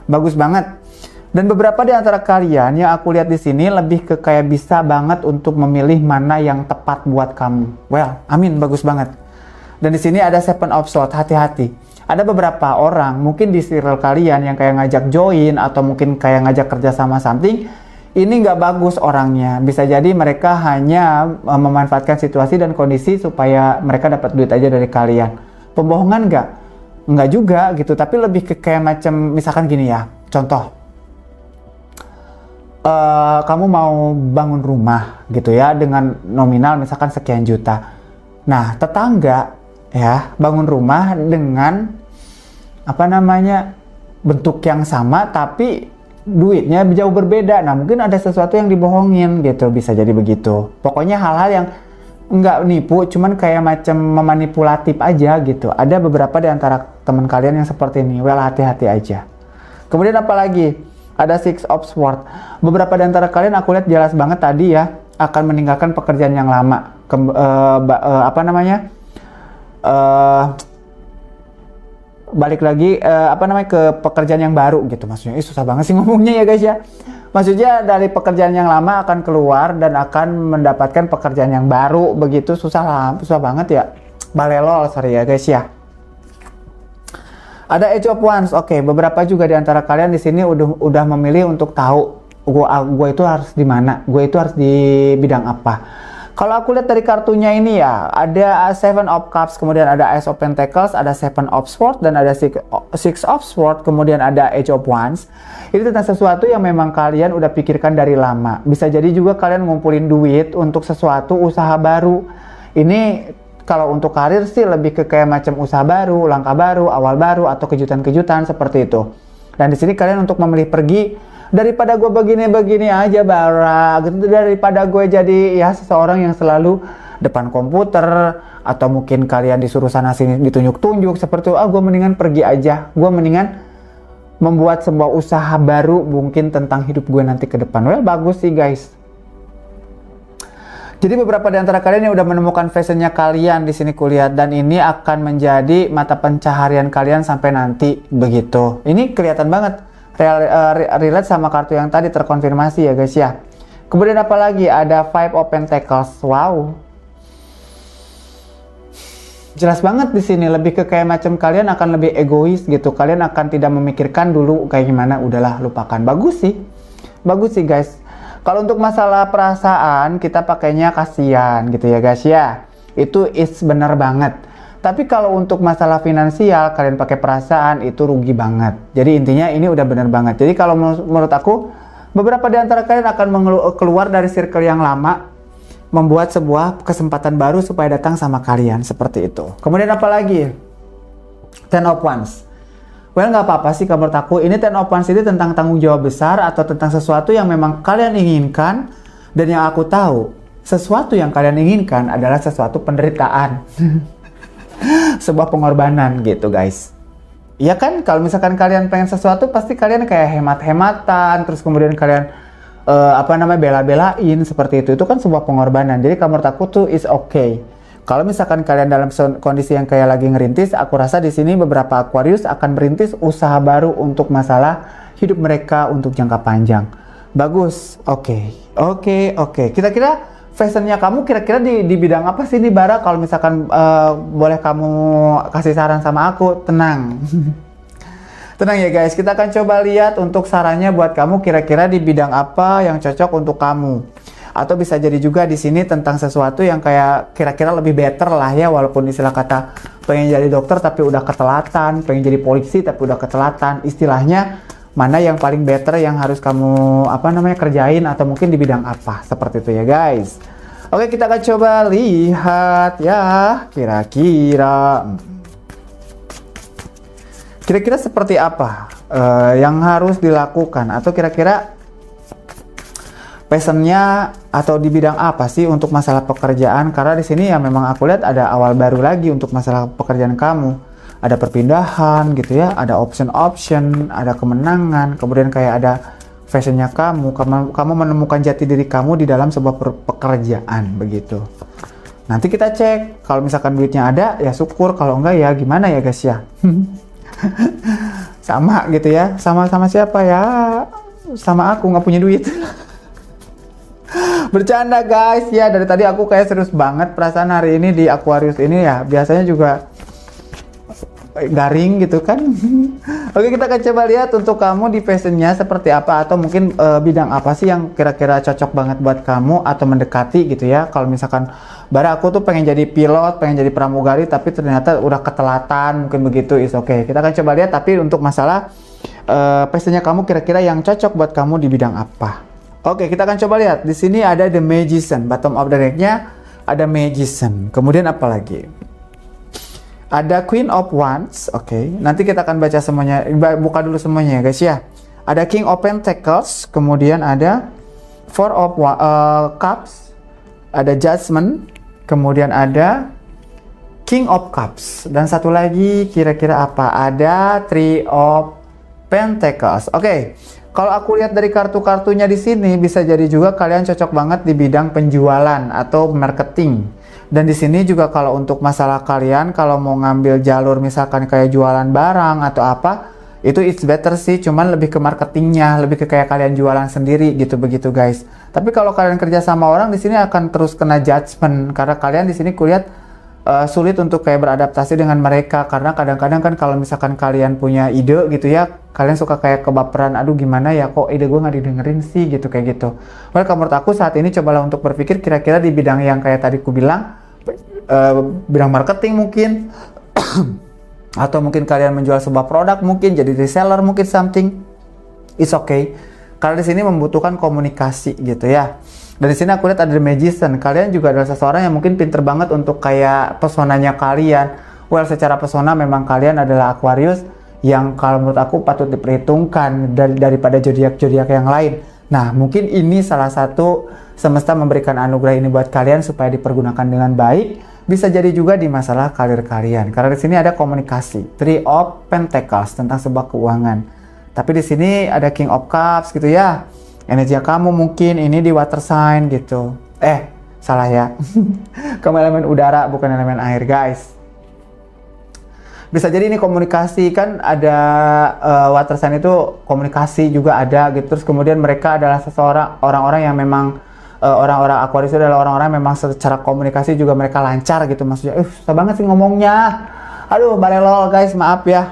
Bagus banget. Dan beberapa di antara kalian yang aku lihat di sini lebih ke kayak bisa banget untuk memilih mana yang tepat buat kamu. Well, amin, bagus banget. Dan di sini ada Seven of Swords, hati-hati. Ada beberapa orang mungkin di circle kalian yang kayak ngajak join atau mungkin kayak ngajak kerja sama something. Ini nggak bagus orangnya. Bisa jadi mereka hanya memanfaatkan situasi dan kondisi supaya mereka dapat duit aja dari kalian. Pembohongan nggak? Nggak juga gitu. Tapi lebih ke kayak macam misalkan gini ya. Contoh. Kamu mau bangun rumah gitu ya dengan nominal misalkan sekian juta. Nah, tetangga ya bangun rumah dengan bentuk yang sama tapi duitnya jauh berbeda. Nah, mungkin ada sesuatu yang dibohongin gitu, bisa jadi begitu. Pokoknya hal-hal yang nggak nipu, cuman kayak macam memanipulatif aja gitu. Ada beberapa di antara teman kalian yang seperti ini. Well, hati-hati aja. Kemudian apa lagi? Ada Six of Swords. Beberapa di antara kalian aku lihat jelas banget tadi ya akan meninggalkan pekerjaan yang lama. Balik lagi ke pekerjaan yang baru gitu maksudnya. Susah banget sih ngomongnya ya guys ya. Maksudnya dari pekerjaan yang lama akan keluar dan akan mendapatkan pekerjaan yang baru begitu. Susah banget ya. Balelol sorry ya guys ya. Ada Age of Wands. Oke, beberapa juga di antara kalian di sini udah memilih untuk tahu gue itu harus di mana, gue itu harus di bidang apa. Kalau aku lihat dari kartunya ini ya, ada Seven of Cups, kemudian ada Ace of Pentacles, ada Seven of Swords, dan ada Six of Swords, kemudian ada Age of Wands. Ini tentang sesuatu yang memang kalian udah pikirkan dari lama. Bisa jadi juga kalian ngumpulin duit untuk sesuatu usaha baru. Ini kalau untuk karir sih lebih ke kayak macam usaha baru, langkah baru, awal baru, atau kejutan-kejutan seperti itu. Dan di sini kalian untuk memilih pergi, daripada gue begini-begini aja bara, gitu, daripada gue jadi ya seseorang yang selalu depan komputer, atau mungkin kalian disuruh sana sini ditunjuk-tunjuk seperti itu, gue mendingan pergi aja, gue mendingan membuat sebuah usaha baru mungkin tentang hidup gue nanti ke depan. Well, bagus sih guys. Jadi beberapa di antara kalian yang udah menemukan fashionnya kalian di sini kulihat, dan ini akan menjadi mata pencaharian kalian sampai nanti begitu. Ini kelihatan banget relate sama kartu yang tadi terkonfirmasi ya guys ya. Kemudian apa lagi? Ada Five of Pentacles. Wow. Jelas banget di sini lebih ke kayak macam kalian akan lebih egois gitu. Kalian akan tidak memikirkan dulu kayak gimana, udahlah lupakan. Bagus sih. Bagus sih guys. Kalau untuk masalah perasaan, kita pakainya kasihan gitu ya guys ya. Itu is bener banget. Tapi kalau untuk masalah finansial, kalian pakai perasaan, itu rugi banget. Jadi intinya ini udah bener banget. Jadi kalau menurut aku, beberapa di antara kalian akan keluar dari circle yang lama, membuat sebuah kesempatan baru supaya datang sama kalian. Seperti itu. Kemudian apa lagi? Ten of Wands. Well, nggak apa-apa sih menurut aku. Ini Ten of Wands ini tentang tanggung jawab besar atau tentang sesuatu yang memang kalian inginkan. Dan yang aku tahu, sesuatu yang kalian inginkan adalah sesuatu penderitaan. Sebuah pengorbanan gitu guys. Iya kan? Kalau misalkan kalian pengen sesuatu, pasti kalian kayak hemat-hematan. Terus kemudian kalian apa namanya, bela-belain seperti itu kan sebuah pengorbanan. Jadi kalau menurut aku tuh is okay. Kalau misalkan kalian dalam kondisi yang kayak lagi ngerintis, aku rasa di sini beberapa Aquarius akan merintis usaha baru untuk masalah hidup mereka untuk jangka panjang. Bagus, oke. Kira-kira fashionnya kamu kira-kira di bidang apa sih nih Bara? Kalau misalkan boleh kamu kasih saran sama aku, tenang. Tenang ya guys, kita akan coba lihat untuk sarannya buat kamu kira-kira di bidang apa yang cocok untuk kamu. Atau bisa jadi juga di sini tentang sesuatu yang kayak kira-kira lebih better lah ya, walaupun istilah kata pengen jadi dokter tapi udah ketelatan, pengen jadi polisi tapi udah ketelatan. Istilahnya mana yang paling better yang harus kamu kerjain atau mungkin di bidang apa, seperti itu ya guys. Oke, kita akan coba lihat ya kira-kira seperti apa yang harus dilakukan, atau kira-kira passionnya atau di bidang apa sih untuk masalah pekerjaan. Karena di sini ya memang aku lihat ada awal baru lagi untuk masalah pekerjaan kamu. Ada perpindahan gitu ya, ada option, ada kemenangan, kemudian kayak ada fashionnya kamu menemukan jati diri kamu di dalam sebuah pekerjaan begitu. Nanti kita cek, kalau misalkan duitnya ada ya syukur, kalau enggak ya gimana ya guys ya. Sama gitu ya, sama siapa ya, sama aku nggak punya duit. Bercanda guys ya, dari tadi aku kayak serius banget perasaan hari ini di Aquarius ini ya, biasanya juga garing gitu kan. Oke, kita akan coba lihat untuk kamu di fashionnya seperti apa, atau mungkin bidang apa sih yang kira-kira cocok banget buat kamu atau mendekati gitu ya. Kalau misalkan Bara aku tuh pengen jadi pilot, pengen jadi pramugari, tapi ternyata udah ketelatan, mungkin begitu, is oke. Kita akan coba lihat, tapi untuk masalah fashionnya kamu kira-kira yang cocok buat kamu di bidang apa. Oke, kita akan coba lihat. Di sini ada The Magician, bottom of the deck-nya ada Magician. Kemudian apa lagi? Ada Queen of Wands, oke. Nanti kita akan baca semuanya, buka dulu semuanya ya guys ya. Ada King of Pentacles, kemudian ada Four of Cups, ada Judgment, kemudian ada King of Cups, dan satu lagi kira-kira apa? Ada Three of Pentacles. Oke. Kalau aku lihat dari kartu-kartunya di sini, bisa jadi juga kalian cocok banget di bidang penjualan atau marketing. Dan di sini juga kalau untuk masalah kalian kalau mau ngambil jalur misalkan kayak jualan barang atau apa, itu it's better sih, cuman lebih ke marketingnya, lebih ke kayak kalian jualan sendiri gitu begitu guys. Tapi kalau kalian kerja sama orang di sini akan terus kena judgment, karena kalian di sini kulihat sulit untuk kayak beradaptasi dengan mereka, karena kadang-kadang kan kalau misalkan kalian punya ide gitu ya, kalian suka kayak kebaperan, aduh gimana ya kok ide gue nggak didengerin sih gitu kayak gitu. Well, menurut aku saat ini cobalah untuk berpikir kira-kira di bidang yang kayak tadi ku bilang, bidang marketing mungkin atau mungkin kalian menjual sebuah produk, mungkin jadi reseller, mungkin something, it's okay. Karena di sini membutuhkan komunikasi gitu ya. Dan di sini aku lihat ada The Magician. Kalian juga adalah seseorang yang mungkin pinter banget untuk kayak pesonanya kalian. Well, secara pesona memang kalian adalah Aquarius yang kalau menurut aku patut diperhitungkan daripada zodiak-zodiak yang lain. Nah, mungkin ini salah satu semesta memberikan anugerah ini buat kalian supaya dipergunakan dengan baik. Bisa jadi juga di masalah karir kalian. Karena di sini ada komunikasi, Three of Pentacles tentang sebuah keuangan. Tapi di sini ada King of Cups gitu ya. Energi kamu mungkin ini di water sign gitu. Salah ya. Kamu elemen udara bukan elemen air guys. Bisa jadi ini komunikasi, kan ada water sign itu komunikasi juga ada gitu. Terus kemudian mereka adalah orang-orang yang memang orang-orang Aquarius itu adalah orang-orang yang memang secara komunikasi juga mereka lancar gitu. Maksudnya susah banget sih ngomongnya. Aduh, balelol guys, maaf ya.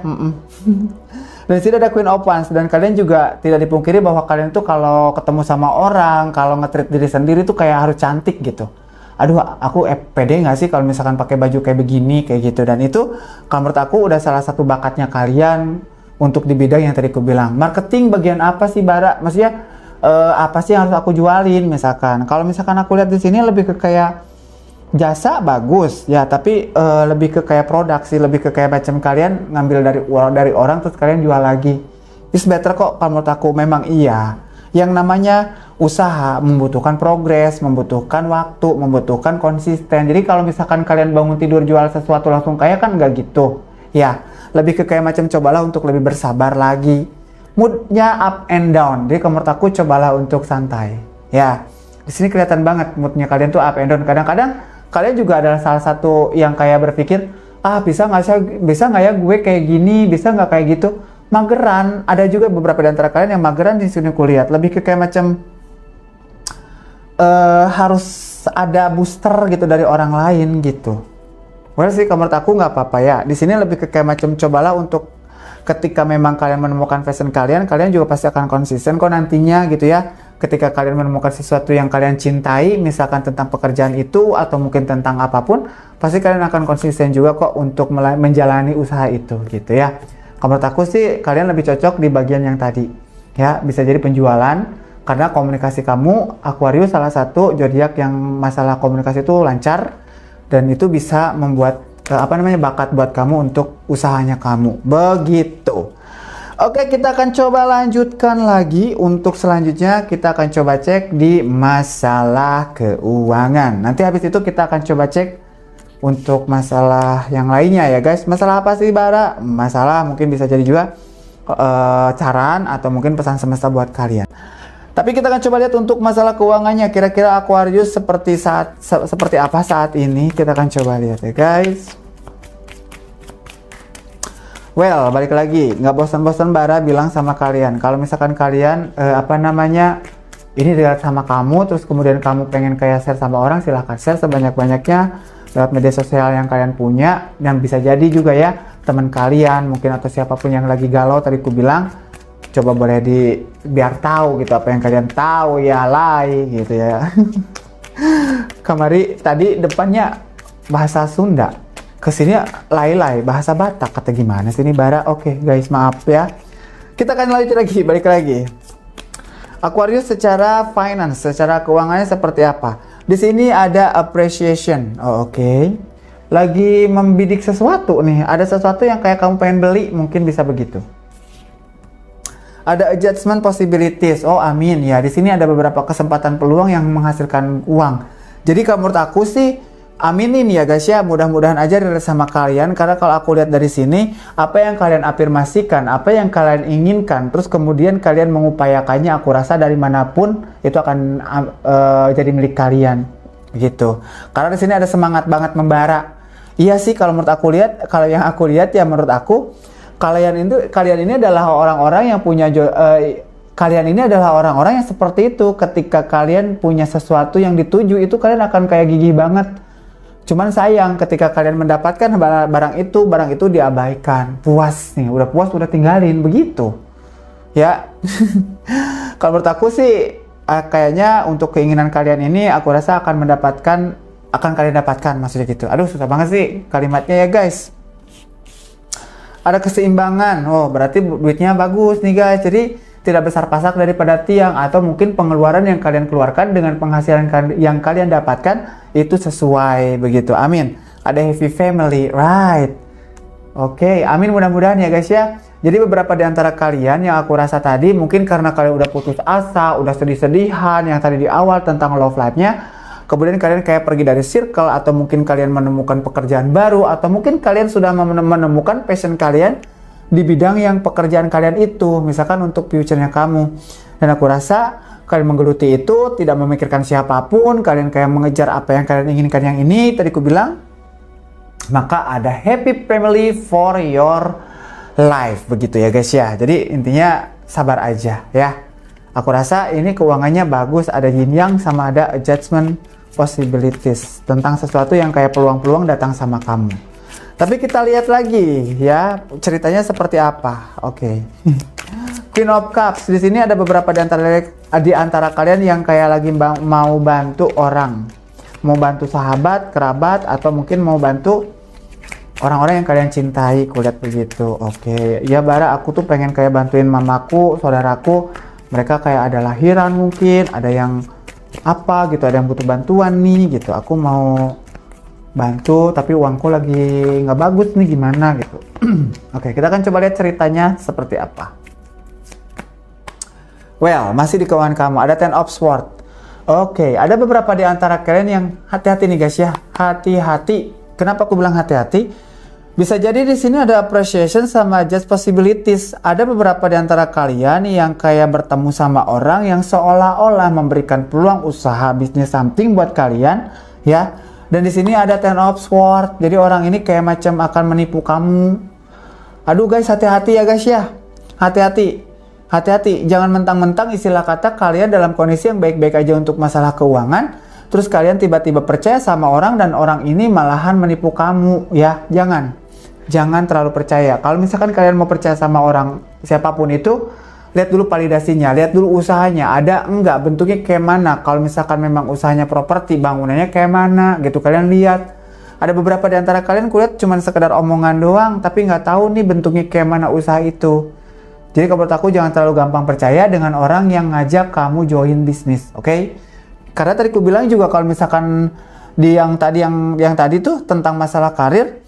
Dan di sini ada Queen of Wands, dan kalian juga tidak dipungkiri bahwa kalian tuh kalau ketemu sama orang, kalau nge-treat diri sendiri tuh kayak harus cantik gitu. Aduh, aku pede nggak sih kalau misalkan pakai baju kayak begini, kayak gitu. Dan itu kalau menurut aku udah salah satu bakatnya kalian untuk di bidang yang tadi aku bilang. Marketing bagian apa sih Bara? Maksudnya apa sih yang harus aku jualin misalkan? Kalau misalkan aku lihat di sini lebih ke kayak jasa bagus ya, tapi lebih ke kayak produk sih, lebih ke kayak macam kalian ngambil dari orang terus kalian jual lagi. It's better kok kalau menurut aku. Memang iya, yang namanya usaha membutuhkan progres, membutuhkan waktu, membutuhkan konsisten. Jadi kalau misalkan kalian bangun tidur jual sesuatu langsung kaya kan nggak gitu ya. Lebih ke kayak macam cobalah untuk lebih bersabar lagi, moodnya up and down. Jadi menurut aku cobalah untuk santai. Ya, di sini kelihatan banget moodnya kalian tuh up and down. Kadang-kadang kalian juga adalah salah satu yang kayak berpikir, bisa nggak ya gue kayak gini, bisa nggak kayak gitu. Mageran. Ada juga beberapa di antara kalian yang mageran di sini kulihat. Lebih ke kayak macam harus ada booster gitu dari orang lain gitu. Well sih, menurut aku nggak apa-apa ya. Di sini lebih ke kayak macam cobalah untuk ketika memang kalian menemukan passion kalian juga pasti akan konsisten kok nantinya gitu ya. Ketika kalian menemukan sesuatu yang kalian cintai, misalkan tentang pekerjaan itu atau mungkin tentang apapun, pasti kalian akan konsisten juga kok untuk menjalani usaha itu gitu ya. Menurut aku sih kalian lebih cocok di bagian yang tadi ya, bisa jadi penjualan karena komunikasi kamu Aquarius salah satu zodiak yang masalah komunikasi itu lancar dan itu bisa membuat bakat buat kamu untuk usahanya kamu begitu. Oke, kita akan coba lanjutkan lagi. Untuk selanjutnya kita akan coba cek di masalah keuangan. Nanti habis itu kita akan coba cek untuk masalah yang lainnya ya guys. Masalah apa sih Bara? Masalah mungkin bisa jadi juga saran atau mungkin pesan semesta buat kalian. Tapi kita akan coba lihat untuk masalah keuangannya. Kira-kira Aquarius seperti apa saat ini? Kita akan coba lihat ya guys. Well, balik lagi, nggak bosan-bosan Bara bilang sama kalian, kalau misalkan kalian ini dilihat sama kamu, terus kemudian kamu pengen kayak share sama orang, silahkan share sebanyak-banyaknya lewat media sosial yang kalian punya, dan bisa jadi juga ya teman kalian mungkin atau siapapun yang lagi galau tadi ku bilang, coba boleh biar tahu gitu apa yang kalian tahu ya gitu ya. Kamari tadi depannya bahasa Sunda. Kesini lai bahasa Batak kata gimana sini Bara. Oke guys, maaf ya. Kita akan lanjut lagi, balik lagi. Aquarius secara finance, secara keuangannya seperti apa? Di sini ada appreciation. Oke. Lagi membidik sesuatu nih. Ada sesuatu yang kayak kamu pengen beli, mungkin bisa begitu. Ada adjustment possibilities. Oh amin ya. Di sini ada beberapa kesempatan peluang yang menghasilkan uang. Jadi kalau menurut aku sih aminin ya guys ya, mudah-mudahan aja relate sama kalian, karena kalau aku lihat dari sini, apa yang kalian afirmasikan, apa yang kalian inginkan, terus kemudian kalian mengupayakannya, aku rasa dari manapun itu akan jadi milik kalian gitu. Karena di sini ada semangat banget membara. Iya sih, kalau menurut aku lihat, kalau yang aku lihat ya menurut aku kalian ini adalah orang-orang yang punya kalian ini adalah orang-orang yang seperti itu. Ketika kalian punya sesuatu yang dituju, itu kalian akan kayak gigih banget. Cuman sayang ketika kalian mendapatkan barang itu diabaikan. Puas nih, udah puas udah tinggalin begitu. Ya. Kalau menurut aku sih kayaknya untuk keinginan kalian ini aku rasa akan kalian dapatkan maksudnya gitu. Aduh susah banget sih kalimatnya ya guys. Ada keseimbangan. Oh, berarti duitnya bagus nih guys. Jadi tidak besar pasak daripada tiang, atau mungkin pengeluaran yang kalian keluarkan dengan penghasilan yang kalian dapatkan itu sesuai begitu. Amin. Ada happy family, right? Oke, amin, mudah-mudahan ya guys ya. Jadi beberapa di antara kalian yang aku rasa tadi mungkin karena kalian udah putus asa, udah sedih-sedihan yang tadi di awal tentang love life-nya, kemudian kalian kayak pergi dari circle, atau mungkin kalian menemukan pekerjaan baru, atau mungkin kalian sudah menemukan passion kalian di bidang yang pekerjaan kalian itu, misalkan untuk future-nya kamu. Dan aku rasa kalian menggeluti itu, tidak memikirkan siapapun, kalian kayak mengejar apa yang kalian inginkan yang ini, tadi aku bilang, maka ada happy family for your life, begitu ya guys ya. Jadi intinya sabar aja ya. Aku rasa ini keuangannya bagus, ada yin yang sama ada adjustment possibilities, tentang sesuatu yang kayak peluang-peluang datang sama kamu. Tapi kita lihat lagi ya, ceritanya seperti apa. Oke. Queen of Cups. Di sini ada beberapa di antara kalian yang kayak lagi mau bantu orang. Mau bantu sahabat, kerabat, atau mungkin mau bantu orang-orang yang kalian cintai. Kulihat begitu. Oke. Ya Bara, aku tuh pengen kayak bantuin mamaku, saudaraku. Mereka kayak ada lahiran mungkin, ada yang apa gitu, ada yang butuh bantuan nih gitu. Aku mau bantu tapi uangku lagi nggak bagus nih, gimana gitu. Oke, kita akan coba lihat ceritanya seperti apa. Well, masih di keuangan kamu ada Ten of Swords. Oke, ada beberapa di antara kalian yang hati-hati nih guys ya. Hati-hati. Kenapa aku bilang hati-hati? Bisa jadi di sini ada appreciation sama just possibilities. Ada beberapa di antara kalian yang kayak bertemu sama orang yang seolah-olah memberikan peluang usaha bisnis something buat kalian, ya. Dan di sini ada Ten of Swords. Jadi orang ini kayak macam akan menipu kamu. Aduh guys, hati-hati ya guys ya. Hati-hati. Hati-hati. Jangan mentang-mentang istilah kata kalian dalam kondisi yang baik-baik aja untuk masalah keuangan, terus kalian tiba-tiba percaya sama orang dan orang ini malahan menipu kamu, ya. Jangan terlalu percaya. Kalau misalkan kalian mau percaya sama orang siapapun itu, lihat dulu validasinya, lihat dulu usahanya, ada enggak, bentuknya kayak mana. Kalau misalkan memang usahanya properti, bangunannya kayak mana gitu, kalian lihat. Ada beberapa di antara kalian kulihat cuma sekedar omongan doang, tapi nggak tahu nih bentuknya kayak mana usaha itu. Jadi kalau menurut aku jangan terlalu gampang percaya dengan orang yang ngajak kamu join bisnis, oke? Karena tadi aku bilang juga kalau misalkan di yang tadi tuh tentang masalah karir,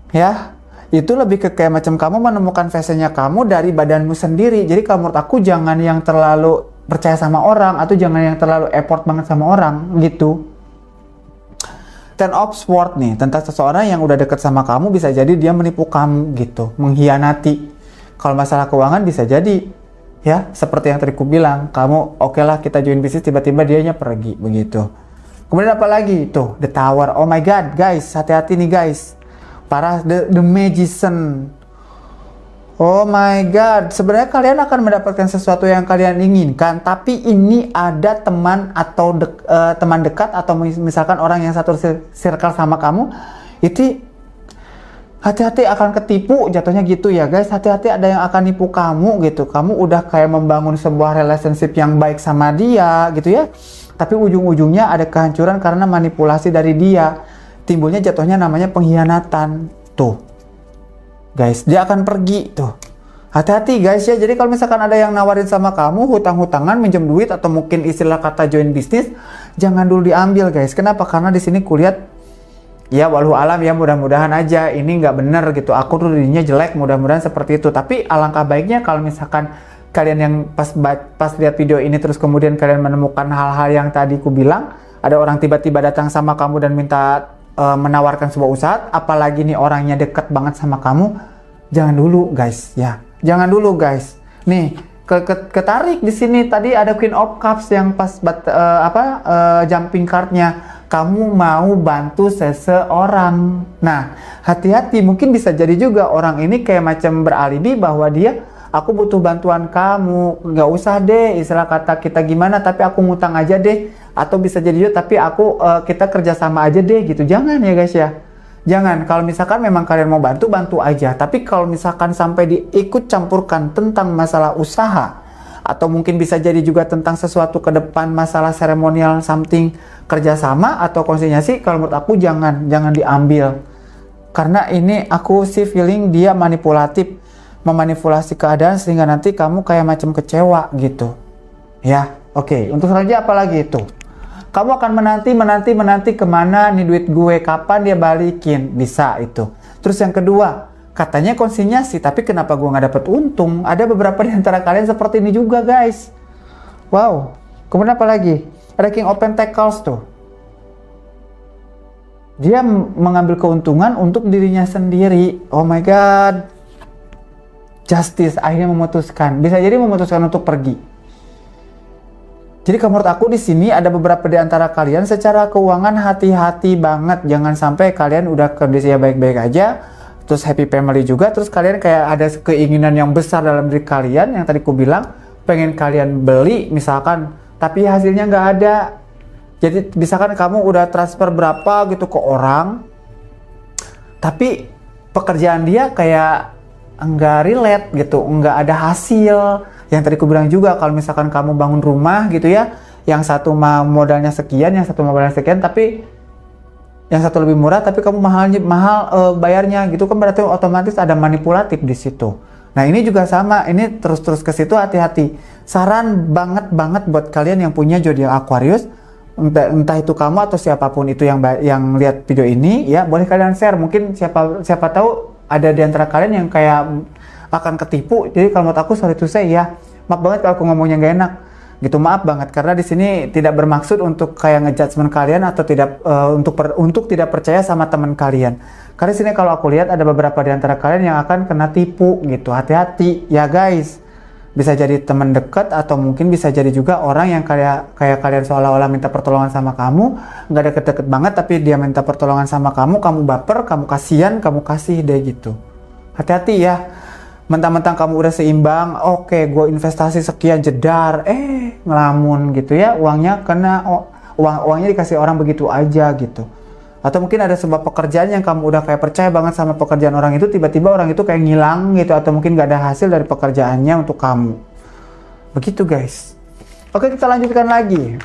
ya, itu lebih ke kayak macam kamu menemukan passionnya kamu dari badanmu sendiri. Jadi kalau menurut aku jangan yang terlalu percaya sama orang atau jangan yang terlalu effort banget sama orang gitu. Ten of Swords nih tentang seseorang yang udah deket sama kamu, bisa jadi dia menipu kamu gitu, mengkhianati. Kalau masalah keuangan bisa jadi, ya seperti yang tadi aku bilang, kamu oke lah kita join bisnis, tiba-tiba dianya pergi begitu. Kemudian apa lagi tuh, The Tower. Oh my god guys, hati-hati nih guys. Para the Magician. Oh my god, sebenarnya kalian akan mendapatkan sesuatu yang kalian inginkan, tapi ini ada teman atau teman dekat atau misalkan orang yang satu circle sama kamu, itu hati-hati akan ketipu jatuhnya gitu ya guys. Hati-hati ada yang akan nipu kamu gitu. Kamu udah kayak membangun sebuah relationship yang baik sama dia gitu ya, tapi ujung-ujungnya ada kehancuran karena manipulasi dari dia. Timbulnya jatuhnya namanya pengkhianatan. Tuh guys, dia akan pergi tuh. Hati-hati guys ya. Jadi kalau misalkan ada yang nawarin sama kamu hutang-hutangan, minjem duit, atau mungkin istilah kata join bisnis, jangan dulu diambil guys. Kenapa? Karena di sini kulihat, ya walau alam ya, mudah-mudahan aja ini nggak bener gitu. Aku tuh dirinya jelek, mudah-mudahan seperti itu. Tapi alangkah baiknya kalau misalkan kalian yang pas lihat video ini terus kemudian kalian menemukan hal-hal yang tadi ku bilang, ada orang tiba-tiba datang sama kamu dan minta menawarkan sebuah usaha, apalagi nih orangnya deket banget sama kamu, jangan dulu guys ya, jangan dulu guys. Nih ketarik di sini tadi ada Queen of Cups yang pas jumping cardnya, kamu mau bantu seseorang. Nah hati-hati, mungkin bisa jadi juga orang ini kayak macam beralibi bahwa dia, aku butuh bantuan kamu, nggak usah deh istilah kata kita gimana, tapi aku ngutang aja deh. Atau bisa jadi juga, tapi kita kerjasama aja deh gitu. Jangan ya guys ya. Jangan. Kalau misalkan memang kalian mau bantu, bantu aja. Tapi kalau misalkan sampai diikut campurkan tentang masalah usaha, atau mungkin bisa jadi juga tentang sesuatu ke depan, masalah seremonial something, kerjasama atau konsinyasi, kalau menurut aku jangan diambil. Karena ini aku sih feeling dia manipulatif, memanipulasi keadaan sehingga nanti kamu kayak macam kecewa gitu. Ya, oke. Untuk selanjutnya apa lagi itu? Kamu akan menanti kemana nih duit gue, kapan dia balikin, bisa itu. Terus yang kedua, katanya konsinyasi, tapi kenapa gue nggak dapet untung? Ada beberapa di antara kalian seperti ini juga guys. Wow. Kemudian apa lagi? Ada King of Pentacles tuh. Dia mengambil keuntungan untuk dirinya sendiri. Oh my god. Justice akhirnya memutuskan. Bisa jadi memutuskan untuk pergi. Jadi menurut aku di sini ada beberapa di antara kalian secara keuangan hati-hati banget. Jangan sampai kalian udah kondisinya baik-baik aja, terus happy family juga, terus kalian kayak ada keinginan yang besar dalam diri kalian yang tadi ku bilang, pengen kalian beli misalkan, tapi hasilnya nggak ada. Jadi misalkan kamu udah transfer berapa gitu ke orang, tapi pekerjaan dia kayak nggak relate gitu, nggak ada hasil. Yang tadi aku bilang juga, kalau misalkan kamu bangun rumah gitu ya, yang satu modalnya sekian, yang satu modalnya sekian, tapi yang satu lebih murah, tapi kamu mahal bayarnya gitu kan, berarti otomatis ada manipulatif di situ. Nah ini juga sama, ini terus ke situ, hati-hati. Saran banget buat kalian yang punya zodiak Aquarius, entah itu kamu atau siapapun itu yang lihat video ini ya, boleh kalian share. Mungkin siapa tahu ada di antara kalian yang kayak akan ketipu. Jadi kalau menurut aku sorry to say ya, maaf banget kalau aku ngomongnya gak enak, Gitu, maaf banget karena di sini tidak bermaksud untuk kayak ngejudgement kalian atau tidak untuk tidak percaya sama teman kalian. Karena di sini kalau aku lihat ada beberapa di antara kalian yang akan kena tipu gitu. Hati-hati ya guys. Bisa jadi teman dekat atau mungkin bisa jadi juga orang yang kayak kalian seolah-olah minta pertolongan sama kamu, nggak deket-deket banget tapi dia minta pertolongan sama kamu baper, kamu kasihan, kamu kasih deh gitu. Hati-hati ya. Mentang-mentang kamu udah seimbang, oke, gue investasi sekian jedar, ngelamun gitu ya, uangnya uangnya dikasih orang begitu aja gitu. Atau mungkin ada sebuah pekerjaan yang kamu udah kayak percaya banget sama pekerjaan orang itu, tiba-tiba orang itu kayak ngilang gitu, atau mungkin gak ada hasil dari pekerjaannya untuk kamu. Begitu guys. Oke, kita lanjutkan lagi.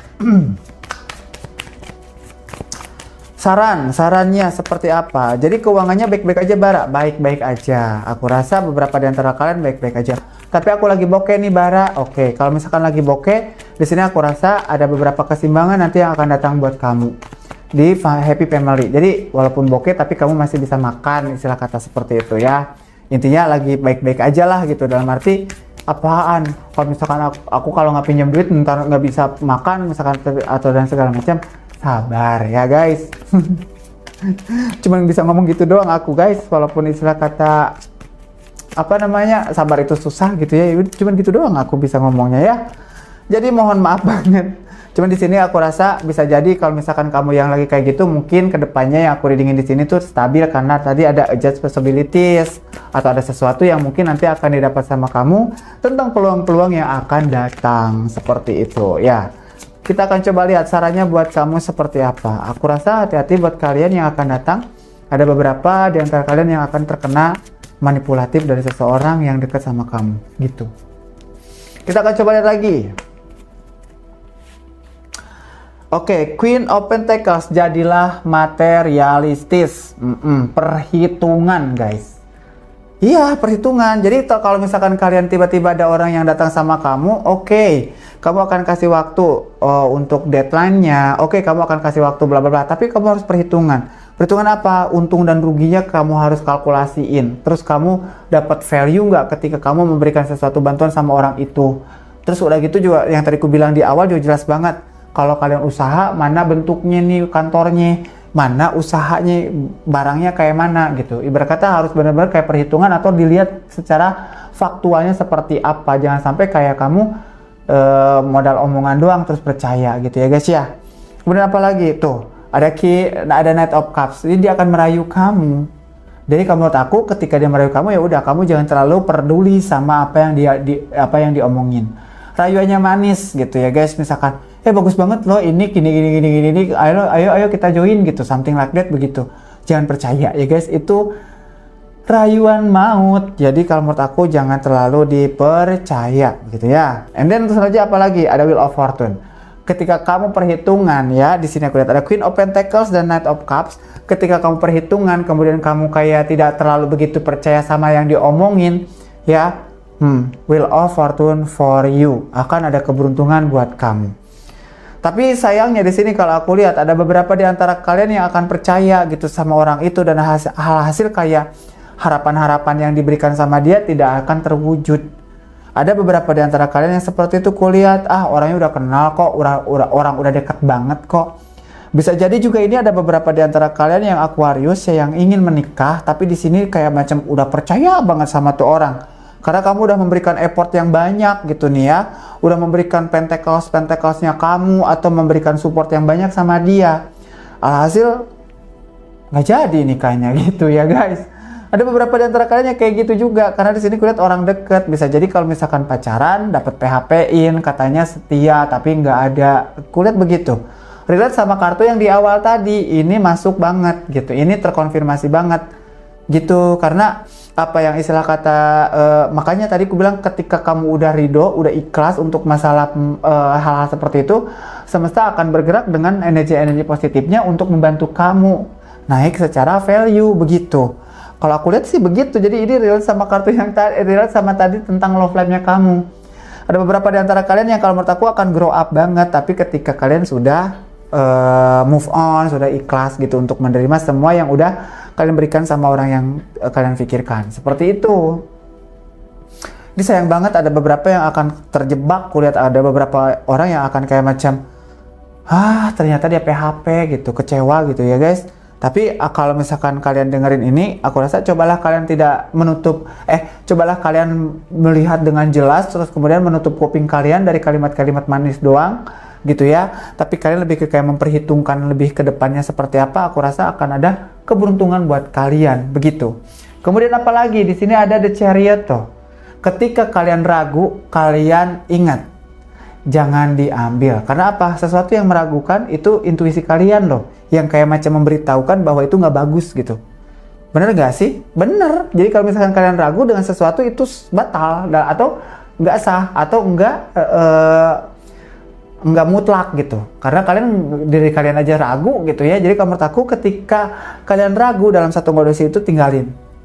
Sarannya seperti apa? Jadi keuangannya baik-baik aja Bara? Baik-baik aja. Aku rasa beberapa di antara kalian baik-baik aja. Tapi aku lagi bokeh nih Bara. Oke, kalau misalkan lagi bokeh, di sini aku rasa ada beberapa keseimbangan nanti yang akan datang buat kamu di happy family. Jadi walaupun bokeh tapi kamu masih bisa makan, istilah kata seperti itu ya. Intinya lagi baik-baik aja lah gitu, dalam arti apaan kalau misalkan aku kalau nggak pinjam duit ntar nggak bisa makan misalkan atau dan segala macam. Sabar ya guys. Cuman bisa ngomong gitu doang aku guys, walaupun istilah kata apa namanya sabar itu susah gitu ya. Cuman gitu doang aku bisa ngomongnya ya. Jadi mohon maaf banget. Cuman di sini aku rasa bisa jadi kalau misalkan kamu yang lagi kayak gitu, mungkin kedepannya yang aku readingin di sini tuh stabil karena tadi ada adjust possibilities atau ada sesuatu yang mungkin nanti akan didapat sama kamu tentang peluang-peluang yang akan datang seperti itu ya. Kita akan coba lihat sarannya buat kamu seperti apa. Aku rasa hati-hati buat kalian yang akan datang. Ada beberapa di antara kalian yang akan terkena manipulatif dari seseorang yang dekat sama kamu gitu. Kita akan coba lihat lagi. Oke, Queen of Pentacles, jadilah materialistis. Perhitungan guys. Iya, perhitungan. Jadi kalau misalkan kalian tiba-tiba ada orang yang datang sama kamu, oke, kamu akan kasih waktu untuk deadline-nya. Oke, kamu akan kasih waktu bla bla bla, tapi kamu harus perhitungan. Perhitungan apa? Untung dan ruginya kamu harus kalkulasiin. Terus kamu dapat value nggak ketika kamu memberikan sesuatu bantuan sama orang itu. Terus udah gitu juga yang tadi aku bilang di awal juga jelas banget. Kalau kalian usaha, mana bentuknya nih kantornya, mana usahanya, barangnya kayak mana gitu. Ibarat kata harus benar-benar kayak perhitungan atau dilihat secara faktualnya seperti apa. Jangan sampai kayak kamu modal omongan doang terus percaya gitu ya guys ya. Kemudian apa lagi? Tuh, ada Knight of Cups. Jadi dia akan merayu kamu. Jadi kalau menurut aku ketika dia merayu kamu ya udah, kamu jangan terlalu peduli sama apa yang diomongin. Rayuannya manis gitu ya guys, misalkan bagus banget loh ini gini, ayo kita join gitu, something like that begitu. Jangan percaya ya guys, itu rayuan maut. Jadi kalau menurut aku jangan terlalu dipercaya gitu ya. And then terus aja apalagi ada Wheel of Fortune. Ketika kamu perhitungan ya, di sini aku lihat ada Queen of Pentacles dan Knight of Cups. Ketika kamu perhitungan kemudian kamu kayak tidak terlalu begitu percaya sama yang diomongin ya, Wheel of Fortune for you, akan ada keberuntungan buat kamu. Tapi sayangnya di sini kalau aku lihat ada beberapa di antara kalian yang akan percaya gitu sama orang itu dan hasil kayak harapan-harapan yang diberikan sama dia tidak akan terwujud. Ada beberapa di antara kalian yang seperti itu kulihat, orangnya udah kenal kok, orang udah dekat banget kok. Bisa jadi juga ini ada beberapa di antara kalian yang Aquarius ya, yang ingin menikah tapi di sini kayak macam udah percaya banget sama tuh orang. Karena kamu udah memberikan effort yang banyak gitu nih ya. Udah memberikan pentacles-nya kamu atau memberikan support yang banyak sama dia. Alhasil nggak jadi nikahnya gitu ya guys. Ada beberapa di antara kalian yang kayak gitu juga. Karena di sini kulihat orang deket. Bisa jadi kalau misalkan pacaran dapat PHP-in katanya setia tapi nggak ada. Kulihat begitu. Relate sama kartu yang di awal tadi. Ini masuk banget gitu. Ini terkonfirmasi banget gitu. Karena apa yang istilah kata makanya tadi aku bilang ketika kamu udah ridho, udah ikhlas untuk masalah hal-hal seperti itu, semesta akan bergerak dengan energi-energi positifnya untuk membantu kamu naik secara value begitu. Kalau aku lihat sih begitu. Jadi ini relate sama kartu yang relate sama tadi tentang love life-nya kamu. Ada beberapa di antara kalian yang kalau menurut aku akan grow up banget, tapi ketika kalian sudah move on, sudah ikhlas gitu untuk menerima semua yang udah kalian berikan sama orang yang kalian pikirkan. Seperti itu. Ini sayang banget ada beberapa yang akan terjebak. Kulihat ada beberapa orang yang akan kayak macam, ternyata dia PHP gitu, kecewa gitu ya guys. Tapi kalau misalkan kalian dengerin ini, aku rasa cobalah kalian tidak menutup, cobalah kalian melihat dengan jelas, terus kemudian menutup kuping kalian dari kalimat-kalimat manis doang gitu ya. Tapi kalian lebih ke kayak memperhitungkan lebih ke depannya seperti apa. Aku rasa akan ada keberuntungan buat kalian begitu. Kemudian apalagi di sini ada The Chariot tuh. Ketika kalian ragu, kalian ingat jangan diambil. Karena apa? Sesuatu yang meragukan itu intuisi kalian loh, yang kayak macam memberitahukan bahwa itu nggak bagus gitu. Bener nggak sih? Bener. Jadi kalau misalkan kalian ragu dengan sesuatu itu batal atau nggak sah atau nggak mutlak gitu, karena kalian diri kalian aja ragu gitu ya. Jadi kalau menurut aku ketika kalian ragu dalam satu kondisi itu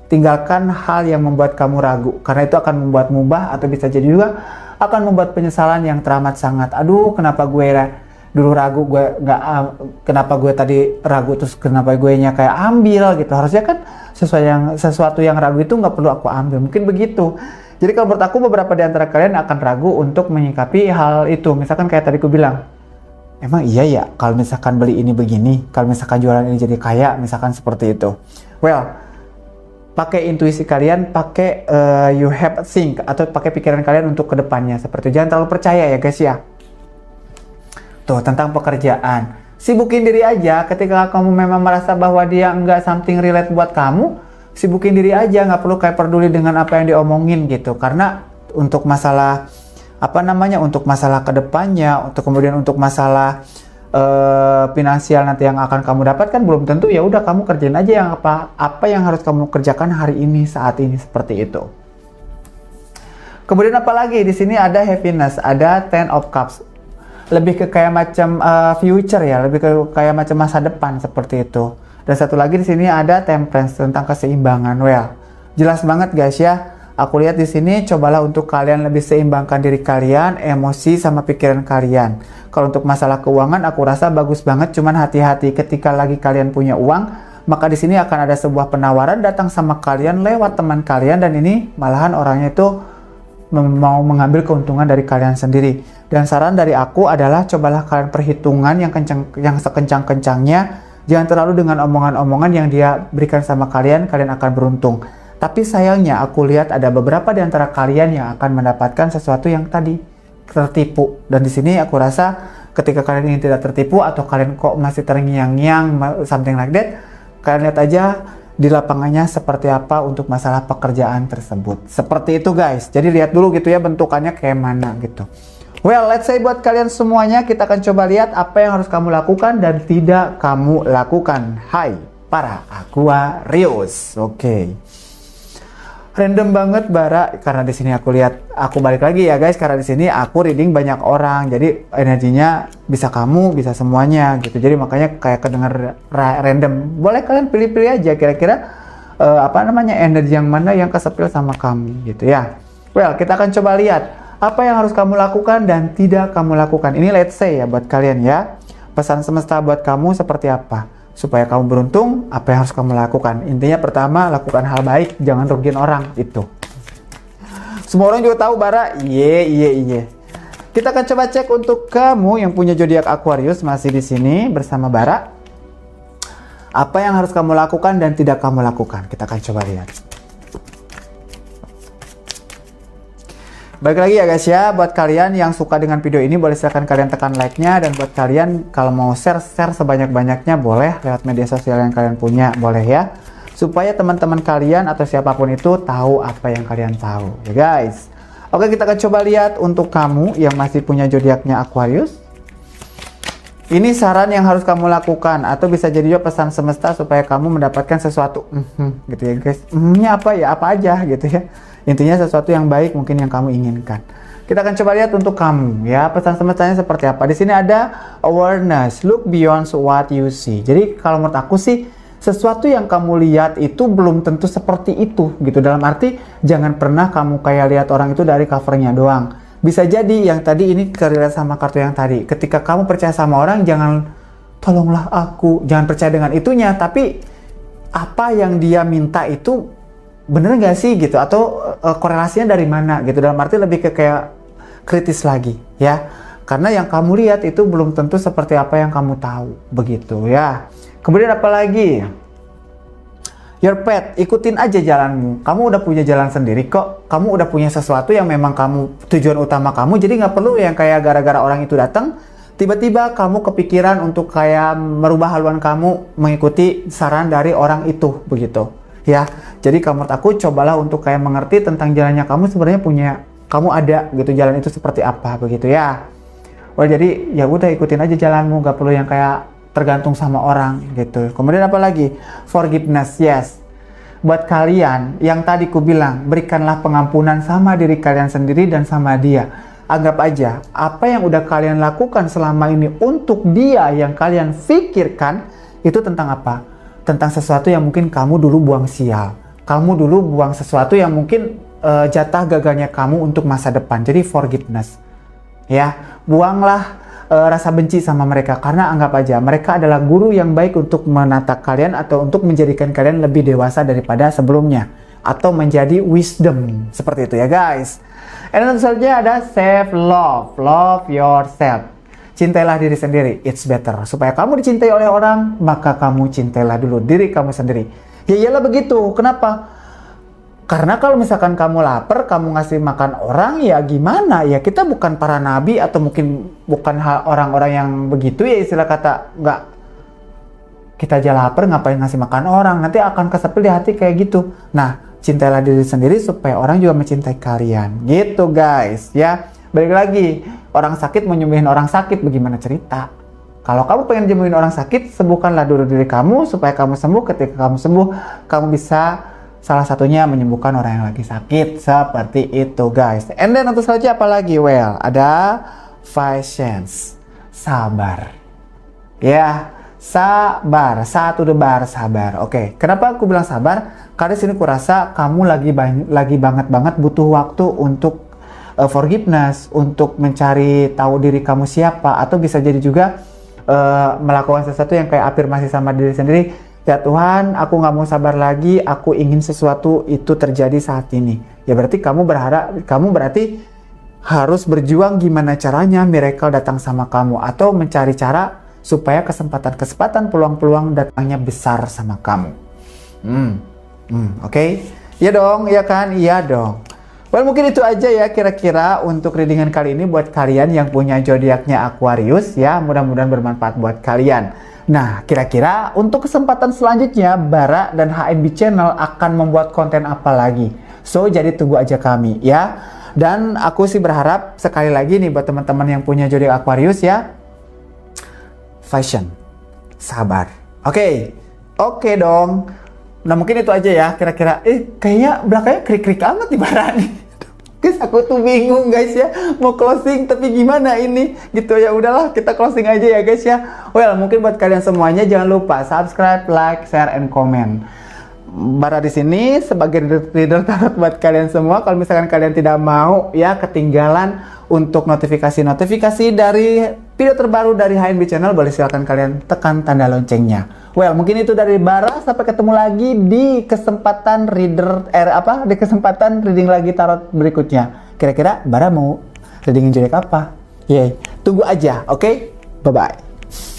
tinggalkan hal yang membuat kamu ragu, karena itu akan membuat mubah atau bisa jadi juga akan membuat penyesalan yang teramat sangat. Aduh, kenapa gue dulu ragu, gue nggak, kenapa gue tadi ragu terus kenapa gue nya kayak ambil gitu. Harusnya kan sesuatu yang ragu itu nggak perlu aku ambil, mungkin begitu. Jadi kalau menurut aku beberapa di antara kalian akan ragu untuk menyikapi hal itu. Misalkan kayak tadi aku bilang, emang iya ya kalau misalkan beli ini begini, kalau misalkan jualan ini jadi kaya, misalkan seperti itu. Well, pakai intuisi kalian, pakai you have a think, atau pakai pikiran kalian untuk kedepannya seperti itu. Jangan terlalu percaya ya guys ya. Tuh, tentang pekerjaan, sibukin diri aja. Ketika kamu memang merasa bahwa dia nggak something relate buat kamu, sibukin diri aja, nggak perlu kayak peduli dengan apa yang diomongin gitu. Karena untuk masalah untuk masalah kedepannya, untuk masalah finansial nanti yang akan kamu dapatkan belum tentu. Ya udah, kamu kerjain aja yang apa yang harus kamu kerjakan hari ini, saat ini, seperti itu. Kemudian apalagi di sini ada happiness, ada Ten of Cups, lebih ke kayak macam future ya, lebih ke kayak macam masa depan seperti itu. Dan satu lagi di sini ada Temperance, tentang keseimbangan. Well, jelas banget guys ya. Aku lihat di sini, cobalah untuk kalian lebih seimbangkan diri kalian, emosi sama pikiran kalian. Kalau untuk masalah keuangan, aku rasa bagus banget. Cuman hati-hati ketika lagi kalian punya uang, maka di sini akan ada sebuah penawaran datang sama kalian lewat teman kalian, dan ini malahan orangnya itu mau mengambil keuntungan dari kalian sendiri. Dan saran dari aku adalah cobalah kalian perhitungan yang sekencang-kencangnya. Jangan terlalu dengan omongan-omongan yang dia berikan sama kalian akan beruntung. Tapi sayangnya aku lihat ada beberapa di antara kalian yang akan mendapatkan sesuatu yang tadi tertipu. Dan di sini aku rasa ketika kalian ingin tidak tertipu atau kalian kok masih terngiang-ngiang something like that, kalian lihat aja di lapangannya seperti apa untuk masalah pekerjaan tersebut. Seperti itu guys. Jadi lihat dulu gitu ya bentukannya kayak mana gitu. Well, let's say buat kalian semuanya, kita akan coba lihat apa yang harus kamu lakukan dan tidak kamu lakukan. Hai para Aquarius. Oke. Random banget Bara, karena di sini aku lihat, aku balik lagi ya guys, karena di sini aku reading banyak orang, jadi energinya bisa kamu, bisa semuanya gitu. Jadi makanya kayak kedenger random. Boleh kalian pilih-pilih aja kira-kira energi yang mana yang kesepil sama kamu gitu ya. Well, kita akan coba lihat apa yang harus kamu lakukan dan tidak kamu lakukan. Ini let's say ya buat kalian ya. Pesan semesta buat kamu seperti apa? Supaya kamu beruntung, apa yang harus kamu lakukan? Intinya pertama, lakukan hal baik, jangan rugiin orang, itu. Semua orang juga tahu Bara, iya. Kita akan coba cek untuk kamu yang punya zodiak Aquarius masih di sini bersama Bara. Apa yang harus kamu lakukan dan tidak kamu lakukan? Kita akan coba lihat. Balik lagi ya guys ya, buat kalian yang suka dengan video ini boleh silahkan kalian tekan like-nya, dan buat kalian kalau mau share sebanyak-banyaknya boleh lewat media sosial yang kalian punya, boleh ya, supaya teman-teman kalian atau siapapun itu tahu apa yang kalian tahu ya guys. Oke, kita akan coba lihat untuk kamu yang masih punya zodiaknya Aquarius. Ini saran yang harus kamu lakukan, atau bisa jadi juga pesan semesta supaya kamu mendapatkan sesuatu gitu ya guys. Apa ya, apa aja gitu ya. Intinya sesuatu yang baik mungkin yang kamu inginkan. Kita akan coba lihat untuk kamu ya, pesan semestanya seperti apa. Di sini ada awareness, look beyond what you see. Jadi kalau menurut aku sih, sesuatu yang kamu lihat itu belum tentu seperti itu gitu. Dalam arti jangan pernah kamu kayak lihat orang itu dari covernya doang. Bisa jadi yang tadi ini terlihat sama kartu yang tadi. Ketika kamu percaya sama orang, jangan tolonglah aku, jangan percaya dengan itunya, tapi apa yang dia minta itu bener nggak sih gitu, atau korelasinya dari mana gitu, dalam arti lebih ke kayak kritis lagi ya, karena yang kamu lihat itu belum tentu seperti apa yang kamu tahu begitu ya. Kemudian apa lagi? Your path, ikutin aja jalanmu. Kamu udah punya jalan sendiri kok. Kamu udah punya sesuatu yang memang kamu, tujuan utama kamu. Jadi nggak perlu yang kayak gara-gara orang itu datang, tiba-tiba kamu kepikiran untuk kayak merubah haluan kamu mengikuti saran dari orang itu, begitu. Ya, jadi menurut aku cobalah untuk kayak mengerti tentang jalannya kamu sebenarnya punya, kamu ada gitu jalan itu seperti apa, begitu ya. Well, jadi ya udah ikutin aja jalanmu, nggak perlu yang kayak tergantung sama orang gitu. Kemudian apa lagi? Forgiveness, yes. Buat kalian yang tadi ku bilang, berikanlah pengampunan sama diri kalian sendiri dan sama dia. Anggap aja apa yang udah kalian lakukan selama ini untuk dia yang kalian pikirkan itu tentang apa? Tentang sesuatu yang mungkin kamu dulu buang sial. Kamu dulu buang sesuatu yang mungkin jatah gagalnya kamu untuk masa depan. Jadi forgiveness. Ya, buanglah rasa benci sama mereka, karena anggap aja mereka adalah guru yang baik untuk menata kalian atau untuk menjadikan kalian lebih dewasa daripada sebelumnya, atau menjadi wisdom seperti itu ya guys. Dan tentu saja ada self love, love yourself. Cintailah diri sendiri, it's better. Supaya kamu dicintai oleh orang, maka kamu cintailah dulu diri kamu sendiri. Ya iyalah begitu. Kenapa? Karena kalau misalkan kamu lapar, kamu ngasih makan orang, ya gimana? Ya kita bukan para nabi atau mungkin bukan orang-orang yang begitu ya, istilah kata, nggak. Kita aja lapar, ngapain ngasih makan orang? Nanti akan kesepil di hati kayak gitu. Nah, cintailah diri sendiri supaya orang juga mencintai kalian. Gitu guys, ya. Balik lagi, orang sakit mau nyembuhin orang sakit, bagaimana cerita? Kalau kamu pengen nyembuhin orang sakit, sembuhkanlah dulu diri kamu supaya kamu sembuh. Ketika kamu sembuh, kamu bisa salah satunya menyembuhkan orang yang lagi sakit. Seperti itu guys. And then tentu saja apa lagi? Well, ada patience, sabar. Ya, sabar. Satu debar sabar. Oke, kenapa aku bilang sabar? Karena sini kurasa kamu lagi banget butuh waktu untuk forgiveness, untuk mencari tahu diri kamu siapa, atau bisa jadi juga melakukan sesuatu yang kayak afirmasi sama diri sendiri. Ya Tuhan, aku nggak mau sabar lagi, aku ingin sesuatu itu terjadi saat ini. Ya berarti kamu berarti harus berjuang gimana caranya miracle datang sama kamu, atau mencari cara supaya kesempatan-kesempatan, peluang-peluang datangnya besar sama kamu. Oke? Iya dong, iya kan? Iya dong. Well, mungkin itu aja ya kira-kira untuk readingan kali ini buat kalian yang punya zodiaknya Aquarius ya. Mudah-mudahan bermanfaat buat kalian. Nah, kira-kira untuk kesempatan selanjutnya, Bara dan HNB Channel akan membuat konten apa lagi? So, jadi tunggu aja kami ya. Dan aku sih berharap sekali lagi nih buat teman-teman yang punya zodiak Aquarius ya, fashion, sabar. Oke dong. Nah, mungkin itu aja ya kira-kira. Kayaknya belakangnya krik-krik amat di Bara nih. Guys, aku tuh bingung guys ya, mau closing tapi gimana ini gitu ya. Udahlah, kita closing aja ya guys ya. Well, mungkin buat kalian semuanya jangan lupa subscribe, like, share, and comment. Bara di sini sebagai reader tarot buat kalian semua. Kalau misalkan kalian tidak mau ya ketinggalan untuk notifikasi dari video terbaru dari HNB Channel, boleh silakan kalian tekan tanda loncengnya. Well, mungkin itu dari Bara. Sampai ketemu lagi di kesempatan di kesempatan reading lagi tarot berikutnya. Kira-kira Bara mau readingin zodiak apa? Tunggu aja, oke? Bye-bye.